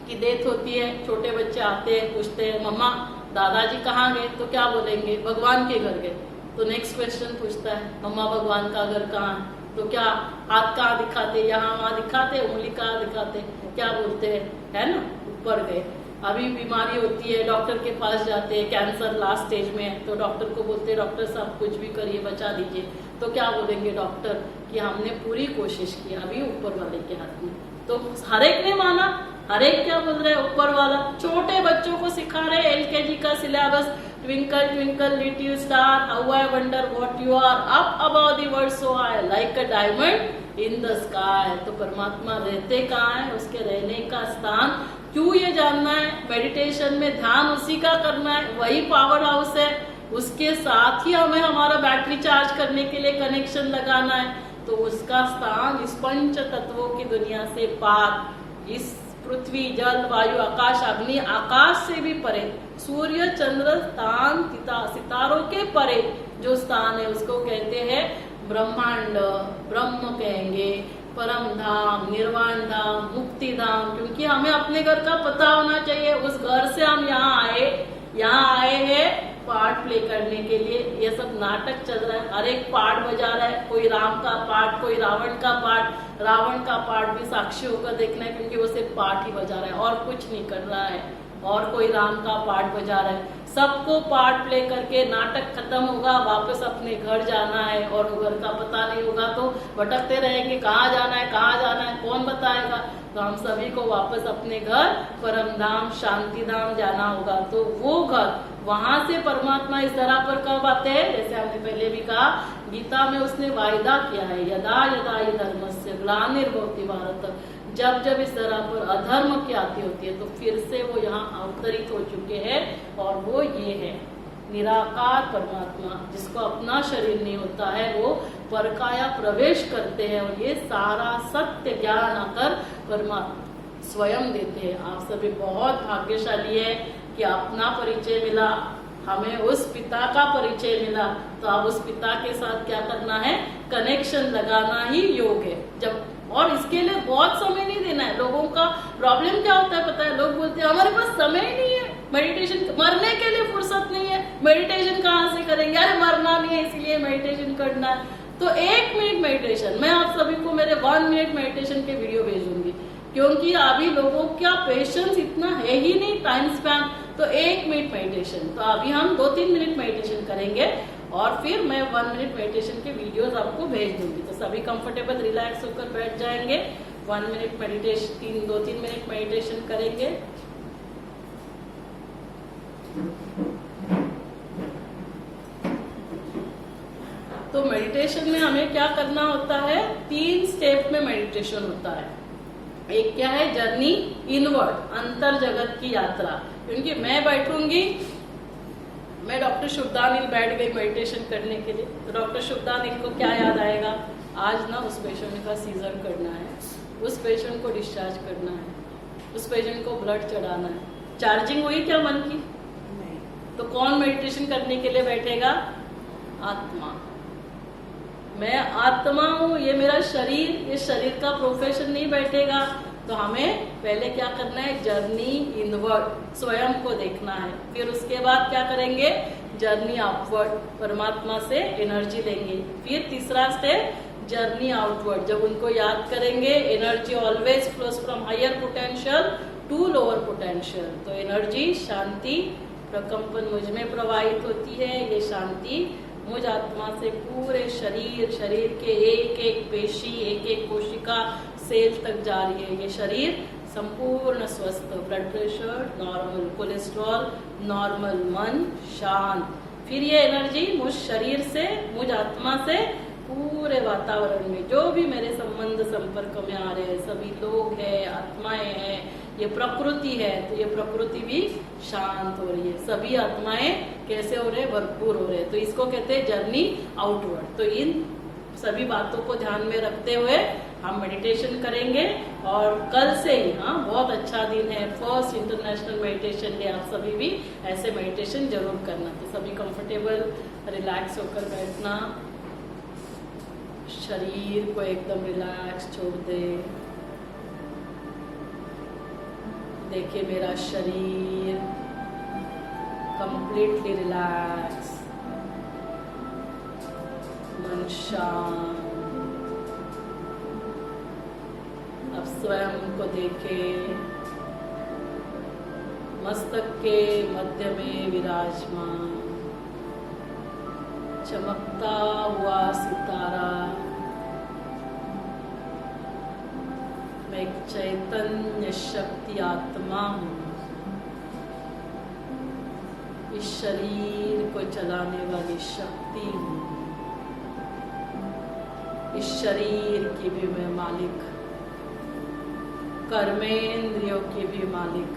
की डेथ होती है, छोटे बच्चे आते हैं, पूछते हैं मम्मा दादाजी कहाँ गए, तो क्या बोलेंगे, भगवान के घर गए। तो नेक्स्ट क्वेश्चन पूछता है, मम्मा भगवान का घर कहाँ है, तो क्या हाथ कहाँ दिखाते, यहाँ वहाँ दिखाते, उंगली कहाँ दिखाते, क्या बोलते हैं, है ना, ऊपर गए। अभी बीमारी होती है, डॉक्टर के पास जाते हैं, कैंसर लास्ट स्टेज में है, तो डॉक्टर को बोलते हैं डॉक्टर साहब कुछ भी करिए बचा दीजिए, तो क्या बोलेंगे डॉक्टर कि हमने पूरी कोशिश की, अभी ऊपर वाले के हाथ में। तो हर एक ने माना, हर एक क्या बोल रहे हैं, ऊपर वाला। छोटे बच्चों को सिखा रहे LKG का syllabus, twinkle twinkle little star, how I wonder what you are, up above the world so high, like a diamond in the sky. तो परमात्मा रहते कहाँ है, उसके रहने का स्थान क्यों ये जानना है, मेडिटेशन में ध्यान उसी का करना है, वही पावर हाउस है, उसके साथ ही हमें हमारा बैटरी चार्ज करने के लिए कनेक्शन लगाना है। तो उसका स्थान इस पंच तत्वों की दुनिया से पार, इस पृथ्वी जल वायु आकाश अग्नि, आकाश से भी परे, सूर्य चंद्र स्थान सितारों के परे जो स्थान है उसको कहते हैं ब्रह्मांड, ब्रह्म कहेंगे, परम धाम, निर्वाण धाम, मुक्ति धाम, क्योंकि हमें अपने घर का पता होना चाहिए। उस घर से हम यहाँ आए हैं पार्ट प्ले करने के लिए। ये सब नाटक चल रहा है, हर एक पार्ट बजा रहा है, कोई राम का पार्ट, कोई रावण का पार्ट। रावण का पार्ट भी साक्षी होकर देखना है, क्योंकि वो सिर्फ पार्ट ही बजा रहा है और कुछ नहीं कर रहा है। और कोई राम का पार्ट बजा रहा है, सबको पार्ट प्ले करके नाटक खत्म होगा, वापस अपने घर जाना है। और वो घर का पता नहीं होगा तो भटकते रहेंगे, कहाँ जाना है, कहाँ जाना है, कौन बताएगा। तो हम सभी को वापस अपने घर परम धाम, शांति धाम जाना होगा। तो वो घर, वहां से परमात्मा इस धरा पर कब आते हैं? जैसे हमने पहले भी कहा, गीता में उसने वायदा किया है, यदा यदा हि धर्मस्य ग्लानिर्भवति भारत। जब जब इस तरह पर अधर्म की आती होती है तो फिर से वो यहाँ अवतरित हो चुके हैं। और वो ये है निराकार परमात्मा, जिसको अपना शरीर नहीं होता है, वो परकाया प्रवेश करते हैं और ये सारा सत्य ज्ञान आकर परमात्मा स्वयं देते हैं। आप सभी बहुत भाग्यशाली है कि अपना परिचय मिला, हमें उस पिता का परिचय मिला। तो अब उस पिता के साथ क्या करना है? कनेक्शन लगाना ही योग है। जब और इसके लिए बहुत समय नहीं देना है। लोगों का प्रॉब्लम क्या होता है पता है? लोग बोलते हैं हमारे पास समय ही नहीं है, मेडिटेशन मरने के लिए फुर्सत नहीं है, मेडिटेशन कहाँ से करेंगे? अरे मरना नहीं है इसलिए मेडिटेशन करना है। तो 1 मिनट मेडिटेशन, मैं आप सभी को मेरे 1 मिनट मेडिटेशन के वीडियो भेजूंगी, क्योंकि अभी लोगों का पेशेंस इतना है ही नहीं, टाइम स्पैन। तो 1 मिनट मेडिटेशन, तो अभी हम 2-3 मिनट मेडिटेशन करेंगे और फिर मैं 1 मिनट मेडिटेशन के वीडियोस आपको भेज दूंगी। तो सभी कंफर्टेबल रिलैक्स होकर बैठ जाएंगे, 1 मिनट मेडिटेशन, 2-3 मिनट मेडिटेशन करेंगे। तो मेडिटेशन में हमें क्या करना होता है? 3 स्टेप में मेडिटेशन होता है। एक क्या है? जर्नी इनवर्ड, अंतर जगत की यात्रा। क्योंकि मैं बैठूंगी, मैं डॉक्टर शुभदानिल बैठ गई मेडिटेशन करने के लिए, तो डॉक्टर शुभदानिल को क्या याद आएगा? आज ना उस पेशेंट का सीजर करना है, उस पेशेंट को डिस्चार्ज करना है, उस पेशेंट को ब्लड चढ़ाना है। चार्जिंग हुई क्या मन की? नहीं। तो कौन मेडिटेशन करने के लिए बैठेगा? आत्मा। मैं आत्मा हूँ, ये मेरा शरीर, ये शरीर का प्रोफेशन नहीं बैठेगा। तो हमें पहले क्या करना है? जर्नी इनवर्ड, स्वयं को देखना है। फिर उसके बाद क्या करेंगे? जर्नी आउटवर्ड, परमात्मा से एनर्जी लेंगे। फिर तीसरा स्टेप जर्नी आउटवर्ड, जब उनको याद करेंगे, energy always flows from higher potential to lower potential. तो एनर्जी, शांति, प्रकंपन मुझ में प्रवाहित होती है। ये शांति मुझ आत्मा से पूरे शरीर, शरीर के एक एक पेशी, एक एक कोशिका, सेल तक जा रही है। ये शरीर संपूर्ण स्वस्थ, blood pressure normal, cholesterol normal, मन शांत। फिर ये एनर्जी मुझ शरीर से, मुझ आत्मा से पूरे वातावरण में जो भी मेरे संबंध संपर्क में आ रहे हैं, सभी लोग हैं, आत्माएं हैं, ये प्रकृति है, तो ये प्रकृति भी शांत हो रही है। सभी आत्माएं कैसे हो रहे हैं? भरपूर हो रहे हैं। तो इसको कहते हैं जर्नी आउटवर्ड। तो इन सभी बातों को ध्यान में रखते हुए हम मेडिटेशन करेंगे। और कल से ही, हाँ, बहुत अच्छा दिन है, फर्स्ट इंटरनेशनल मेडिटेशन डे। आप सभी भी ऐसे मेडिटेशन जरूर करना। तो सभी कंफर्टेबल रिलैक्स होकर बैठना, शरीर को एकदम रिलैक्स छोड़ दे। देखिए मेरा शरीर कंप्लीटली रिलैक्स, मन शांत। अब स्वयं को देखे, मस्तक के मध्य में विराजमान, चमकता हुआ सितारा। मैं एक चैतन्य शक्ति आत्मा हूँ, इस शरीर को चलाने वाली शक्ति हूँ। इस शरीर की भी मैं मालिक, कर्मेंद्रियों की भी मालिक।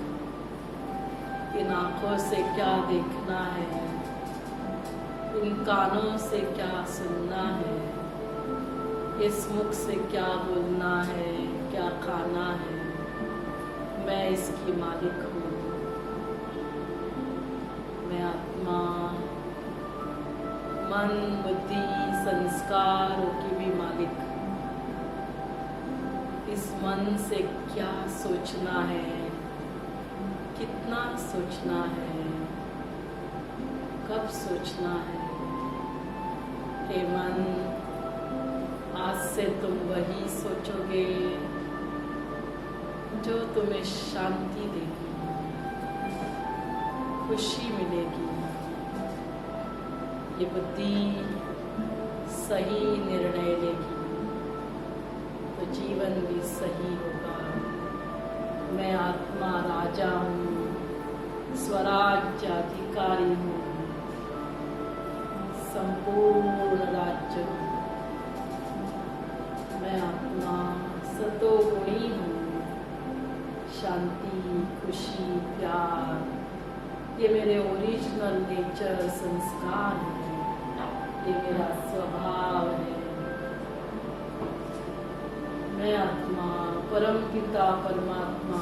इन आंखों से क्या देखना है, इन कानों से क्या सुनना है, इस मुख से क्या बोलना है, क्या खाना है, मैं इसकी मालिक हूँ। मैं आत्मा मन, बुद्धि, संस्कारों की भी मालिक। इस मन से क्या सोचना है, कितना सोचना है, कब सोचना है। हे मन, आज से तुम वही सोचोगे जो तुम्हें शांति देगी, खुशी मिलेगी। ये बुद्धि सही निर्णय लेगी तो जीवन भी सही होगा। मैं आत्मा राजा हूँ, स्वराज्याधिकारी हूँ, संपूर्ण राज्य हूँ। मैं आत्मा सतोगुणी हूँ, शांति, खुशी, प्यार ये मेरे ओरिजिनल नेचर संस्कार है, ये मेरा स्वभाव है। मैं आत्मा, परम पिता परमात्मा,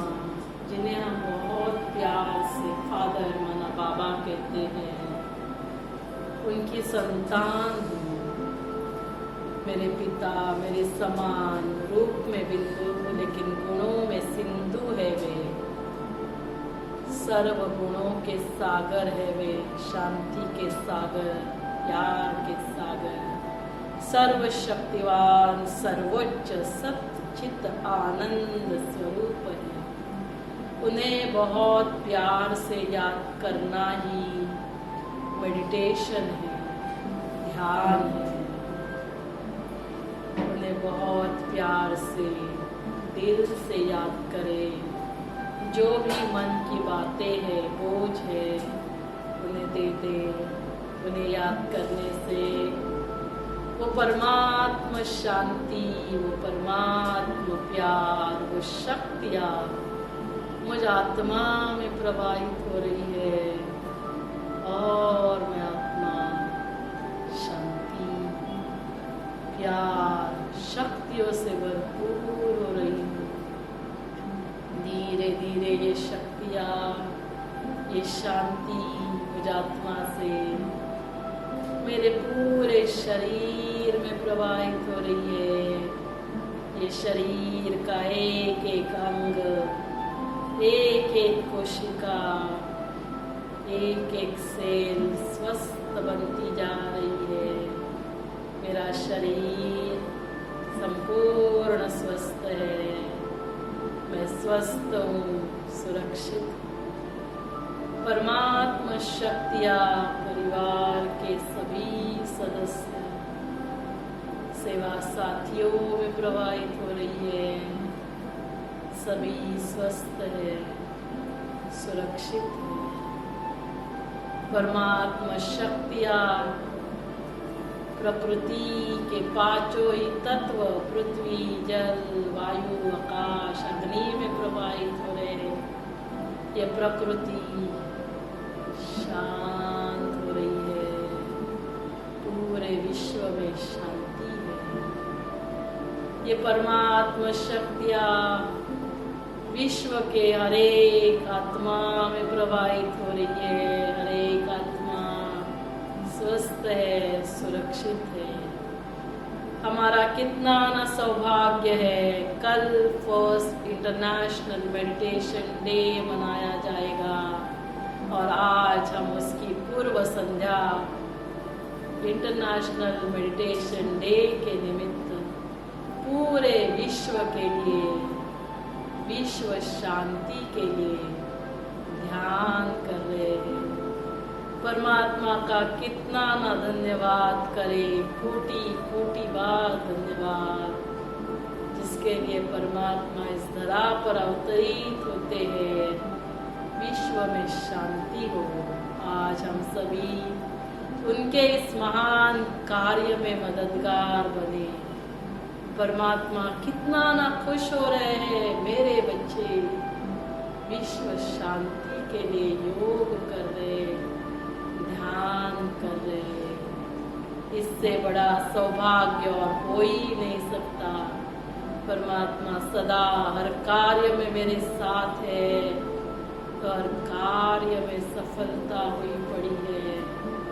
जिन्हें हम बहुत प्यार से फादर माना बाबा कहते हैं, उनकी संतान हूँ। मेरे पिता मेरे समान रूप में बिंदु लेकिन गुणों में सिंधु है वे। सर्व गुणों के सागर है वे, शांति के सागर, प्यार के सागर, सर्वशक्तिवान सर्वोच्च सच्चित आनंद स्वरूप है। उन्हें बहुत प्यार से याद करना ही मेडिटेशन है, ध्यान है। उन्हें बहुत प्यार से दिल से याद करें। जो भी मन की बातें हैं, बोझ है, उन्हें दे दे। उन्हें याद करने से वो परमात्मा शांति, वो परमात्मा प्यार, वो शक्तियाँ मुझ आत्मा में प्रवाहित हो रही है और मैं आत्मा शांति, प्यार, शक्तियों से भरपूर हो रही हूँ। धीरे धीरे ये शक्तियाँ, ये शांति मुझ आत्मा से मेरे पूरे शरीर में प्रवाहित हो रही है। ये शरीर का एक एक अंग, एक एक कोशिका, एक एक सेल स्वस्थ बनती जा रही है। मेरा शरीर संपूर्ण स्वस्थ है। मैं स्वस्थ हूँ, सुरक्षित। परमात्मा शक्तियाँ परिवार के सभी सदस्य, सेवा साथियों में प्रवाहित हो रही है। सभी स्वस्थ है, सुरक्षित है। परमात्मा शक्तियाँ प्रकृति के पांचों ही तत्व, पृथ्वी, जल, वायु, आकाश, अग्नि में प्रवाहित हो रहे हैं। ये प्रकृति शांत हो रही है, पूरे विश्व में शांति है। ये परमात्मा शक्तियाँ विश्व के हरेक आत्मा में प्रवाहित हो रही है। हरेक आत्मा स्वस्थ है, सुरक्षित है। हमारा कितना ना सौभाग्य है। कल फर्स्ट इंटरनेशनल मेडिटेशन डे मनाया जाएगा और आज हम उसकी पूर्व संध्या इंटरनेशनल मेडिटेशन डे के निमित्त पूरे विश्व के लिए, विश्व शांति के लिए ध्यान कर रहे हैं। परमात्मा का कितना ना धन्यवाद करें, कोटि कोटि बार धन्यवाद, जिसके लिए परमात्मा इस धरा पर अवतरित होते हैं। विश्व में शांति हो। आज हम सभी उनके इस महान कार्य में मददगार बने। परमात्मा कितना ना खुश हो रहे हैं। मेरे बच्चे विश्व शांति के लिए योग कर रहे, ध्यान कर रहे। इससे बड़ा सौभाग्य और हो ही नहीं सकता। परमात्मा सदा हर कार्य में मेरे साथ है, तो हर कार्य में सफलता हुई पड़ी है।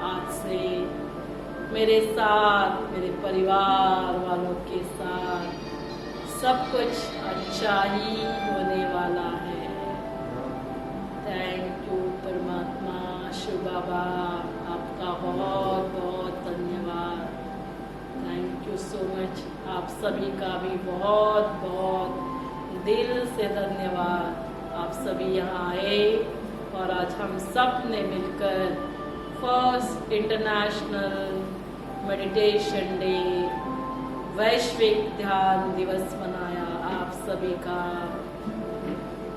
आज से मेरे साथ, मेरे परिवार वालों के साथ सब कुछ अच्छा ही होने वाला है। थैंक यू परमात्मा, शिव बाबा, आपका बहुत बहुत धन्यवाद। Thank you so much. आप सभी का भी बहुत बहुत दिल से धन्यवाद। आप सभी यहाँ आए और आज हम सब ने मिलकर फर्स्ट इंटरनेशनल मेडिटेशन डे, वैश्विक ध्यान दिवस मनाया। आप सभी का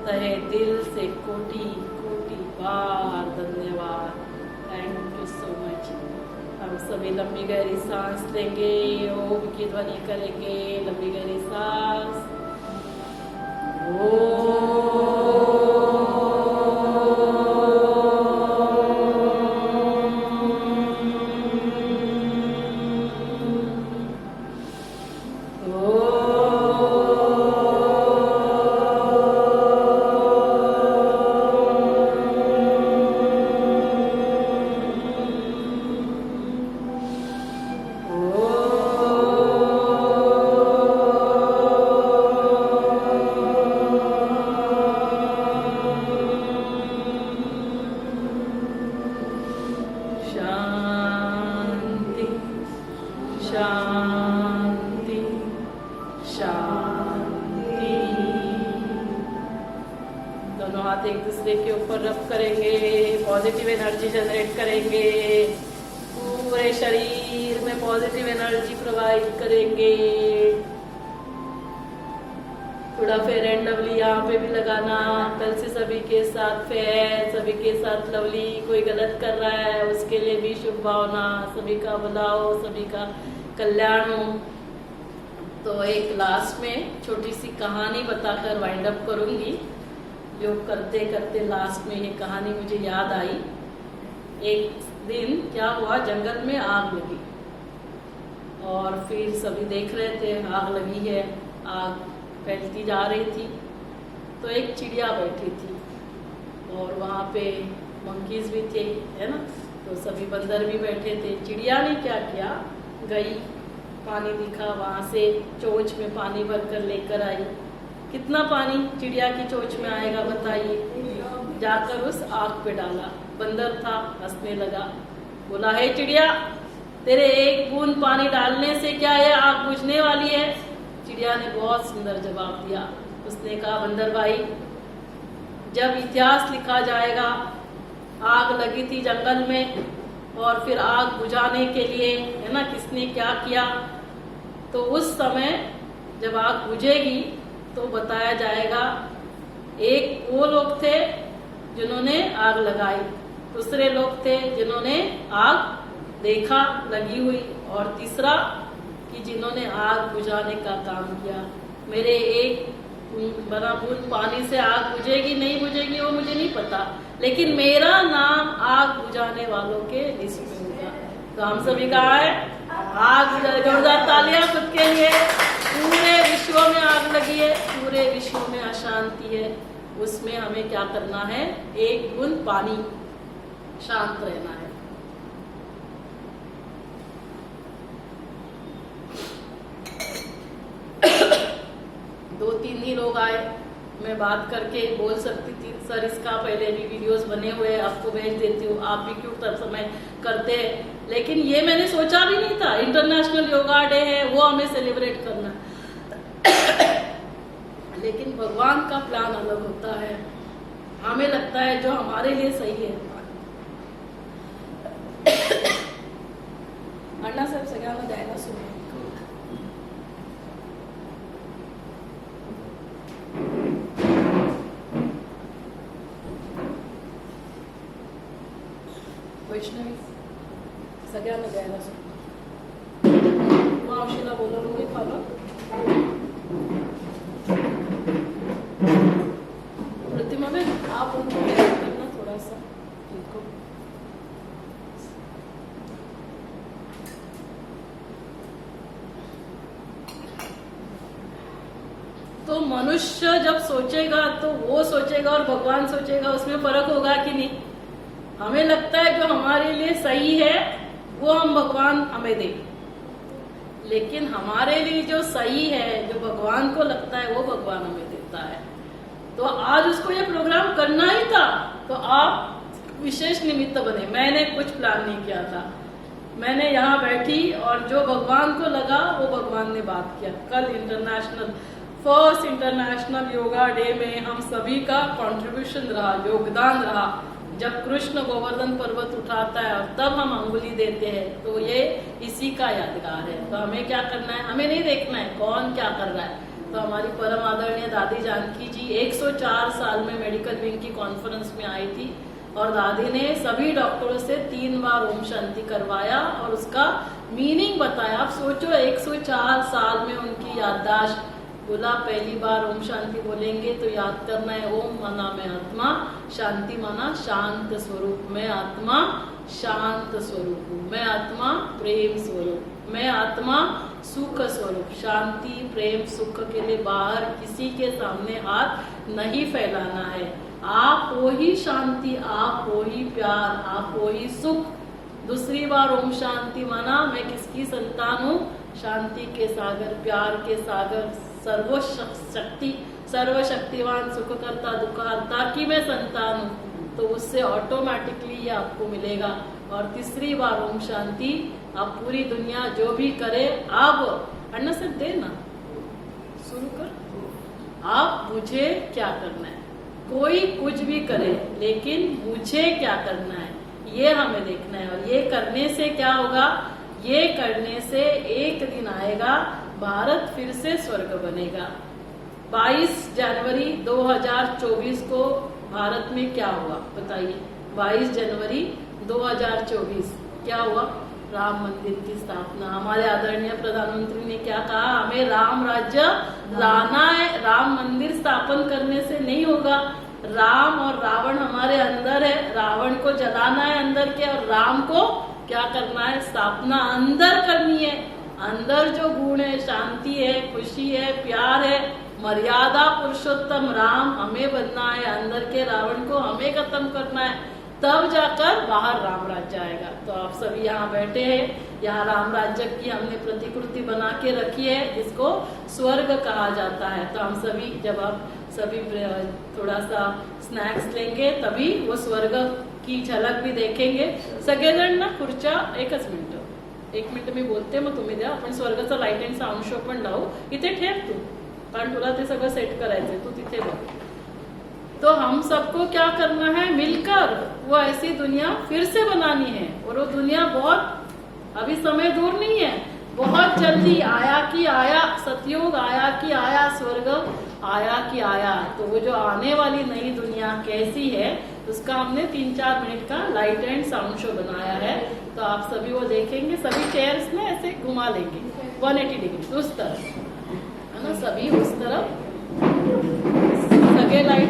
तहे दिल से कोटि कोटि बार धन्यवाद। Thank you so much. हम सभी लंबी गहरी सांस लेंगे, ओम की ध्वनि करेंगे। लंबी गहरी सांस, शांति शांति। दोनों हाथ एक दूसरे के ऊपर रब करेंगे, पॉजिटिव एनर्जी जनरेट करेंगे, पूरे शरीर में पॉजिटिव एनर्जी प्रोवाइड करेंगे। थोड़ा फेयर एंड लवली यहाँ पे भी लगाना। कल से सभी के साथ फेयर, सभी के साथ लवली। कोई गलत कर रहा है उसके लिए भी शुभ भावना। सभी का भला हो, सभी का कल्याण हो। तो एक लास्ट में छोटी सी कहानी बताकर वाइंड अप करूंगी। योग करते करते लास्ट में ये कहानी मुझे याद आई। एक दिन क्या हुआ, जंगल में आग लगी और फिर सभी देख रहे थे आग लगी है, आग फैलती जा रही थी। तो एक चिड़िया बैठी थी और वहाँ पे मंकीज भी थे, है ना। तो सभी बंदर भी बैठे थे। चिड़िया ने क्या किया, गई, पानी दिखा, वहाँ से चोंच में पानी भरकर लेकर आई। कितना पानी चिड़िया की चोंच में आएगा बताइए। जाकर उस आग पे डाला। बंदर था, हंसने लगा, बोला, हे चिड़िया, तेरे एक बूंद पानी डालने से क्या ये आग बुझने वाली है। चिड़िया ने बहुत सुंदर जवाब दिया। उसने कहा, बंदर भाई, जब इतिहास लिखा जाएगा, आग लगी थी जंगल में और फिर आग बुझाने के लिए, है ना, किसने क्या किया, तो उस समय जब आग बुझेगी तो बताया जाएगा एक वो लोग थे जिन्होंने आग लगाई, दूसरे लोग थे जिन्होंने आग देखा लगी हुई, और तीसरा कि जिन्होंने आग बुझाने का काम किया। मेरे एक बना बूंद पानी से आग बुझेगी नहीं बुझेगी वो मुझे नहीं पता, लेकिन मेरा नाम आग बुझाने वालों के लिस्ट में होगा। तो हम सभी का है आग, जोरदार तालियां खुद के लिए। पूरे विश्व में आग लगी है, पूरे विश्व में अशांति है, उसमें हमें क्या करना है, एक बूंद पानी, शांत रहना है। दो तीन ही लोग आए, मैं बात करके बोल सकती थी सर इसका पहले भी वीडियोस बने हुए आपको भेज देती हूँ, आप भी क्यों तब समय करते हैं, लेकिन ये मैंने सोचा भी नहीं था। इंटरनेशनल योगा डे है, वो हमें सेलिब्रेट करना लेकिन भगवान का प्लान अलग होता है। हमें लगता है जो हमारे लिए सही है। अण्णा साहेब सगळ्यांना द्यायला सुरू वैष्णवी सगळ्यांना द्यायला सुरू। मावशीला बोलवून खालो। प्रतिमा में आप उनको करना थोड़ा सा इनको। तो मनुष्य जब सोचेगा तो वो सोचेगा और भगवान सोचेगा, उसमें फर्क होगा कि नहीं। हमें लगता है जो हमारे लिए सही है वो हम भगवान हमें दे। लेकिन हमारे लिए जो सही है, जो भगवान को लगता है, वो भगवान हमें देता है। तो आज उसको ये प्रोग्राम करना ही था, तो आप विशेष निमित्त बने। मैंने कुछ प्लान नहीं किया था, मैंने यहाँ बैठी और जो भगवान को लगा वो भगवान ने बात किया। कल फर्स्ट इंटरनेशनल योगा डे में हम सभी का कंट्रीब्यूशन रहा, योगदान रहा। जब कृष्ण गोवर्धन पर्वत उठाता है और तब हम अंगुली देते हैं, तो ये इसी का यादगार है। तो हमें क्या करना है, हमें नहीं देखना है कौन क्या कर रहा है। तो हमारी परम आदरणीय दादी जानकी जी 104 साल में मेडिकल विंग की कॉन्फ्रेंस में आई थी और दादी ने सभी डॉक्टरों से 3 बार ओम शांति करवाया और उसका मीनिंग बताया। आप सोचो 104 साल में उनकी याददाश्त। बोला पहली बार ओम शांति बोलेंगे तो याद करना है ओम माना मैं आत्मा, शांति माना शांत स्वरूप। मैं आत्मा शांत स्वरूप हूँ, मैं आत्मा प्रेम स्वरूप, मैं आत्मा सुख स्वरूप। शांति प्रेम सुख के लिए बाहर किसी के सामने हाथ नहीं फैलाना है। आप हो ही शांति, आप हो ही प्यार, आप हो ही सुख। दूसरी बार ओम शांति माना मैं किसकी संतान हूँ, शांति के सागर, प्यार के सागर, सर्वशक्तिवान सुख करता दुखहर्ता की मैं संतान हूँ। तो उससे ऑटोमेटिकली ये आपको मिलेगा। और तीसरी बार ओम शांति, आप पूरी दुनिया जो भी करे, आप अन्ना से देना शुरू कर। आप मुझे क्या करना है, कोई कुछ भी करे लेकिन मुझे क्या करना है, ये हमें देखना है। और ये करने से क्या होगा, ये करने से एक दिन आएगा भारत फिर से स्वर्ग बनेगा। 22 जनवरी 2024 को भारत में क्या हुआ बताइए। 22 जनवरी 2024 क्या हुआ, राम मंदिर की स्थापना। हमारे आदरणीय प्रधानमंत्री ने क्या कहा, हमें राम राज्य लाना है। राम मंदिर स्थापन करने से नहीं होगा। राम और रावण हमारे अंदर है, रावण को जलाना है अंदर के, और राम को क्या करना है, स्थापना अंदर करनी है। अंदर जो गुण है, शांति है, खुशी है, प्यार है, मर्यादा पुरुषोत्तम राम हमें बनना है। अंदर के रावण को हमें खत्म करना है, तब जाकर बाहर राम राज्य आएगा। तो आप सभी यहाँ बैठे हैं, यहाँ राम राज्य की हमने प्रतिकृति बना के रखी है, जिसको स्वर्ग कहा जाता है। तो हम सभी, जब आप सभी थोड़ा सा स्नॅक्स लेंगे तभी वो स्वर्ग की झलक भी देखेंगे। सगळेजण ना खुर्च्या, एक मिनिट मी बोलते, मग तुम्ही द्या। आपण स्वर्गाचा लाईट अँड साऊंड शो पण लावू, इथे ठेव तू, कारण तुला ते सगळं सेट करायचंय, तू तिथे बघ। तो हम सबको क्या करना है, मिलकर वो ऐसी दुनिया फिर से बनानी है। और वो दुनिया बहुत अभी समय दूर नहीं है, बहुत जल्दी आया कि आया सतयुग, आया कि आया स्वर्ग, आया कि आया। तो वो जो आने वाली नई दुनिया कैसी है, उसका हमने 3-4 मिनट का लाइट एंड साउंड शो बनाया है। तो आप सभी वो देखेंगे, सभी चेयर्स में ऐसे घुमा लेंगे 180 डिग्री उस तरफ, है ना, सभी उस तरफ, सगे लाइट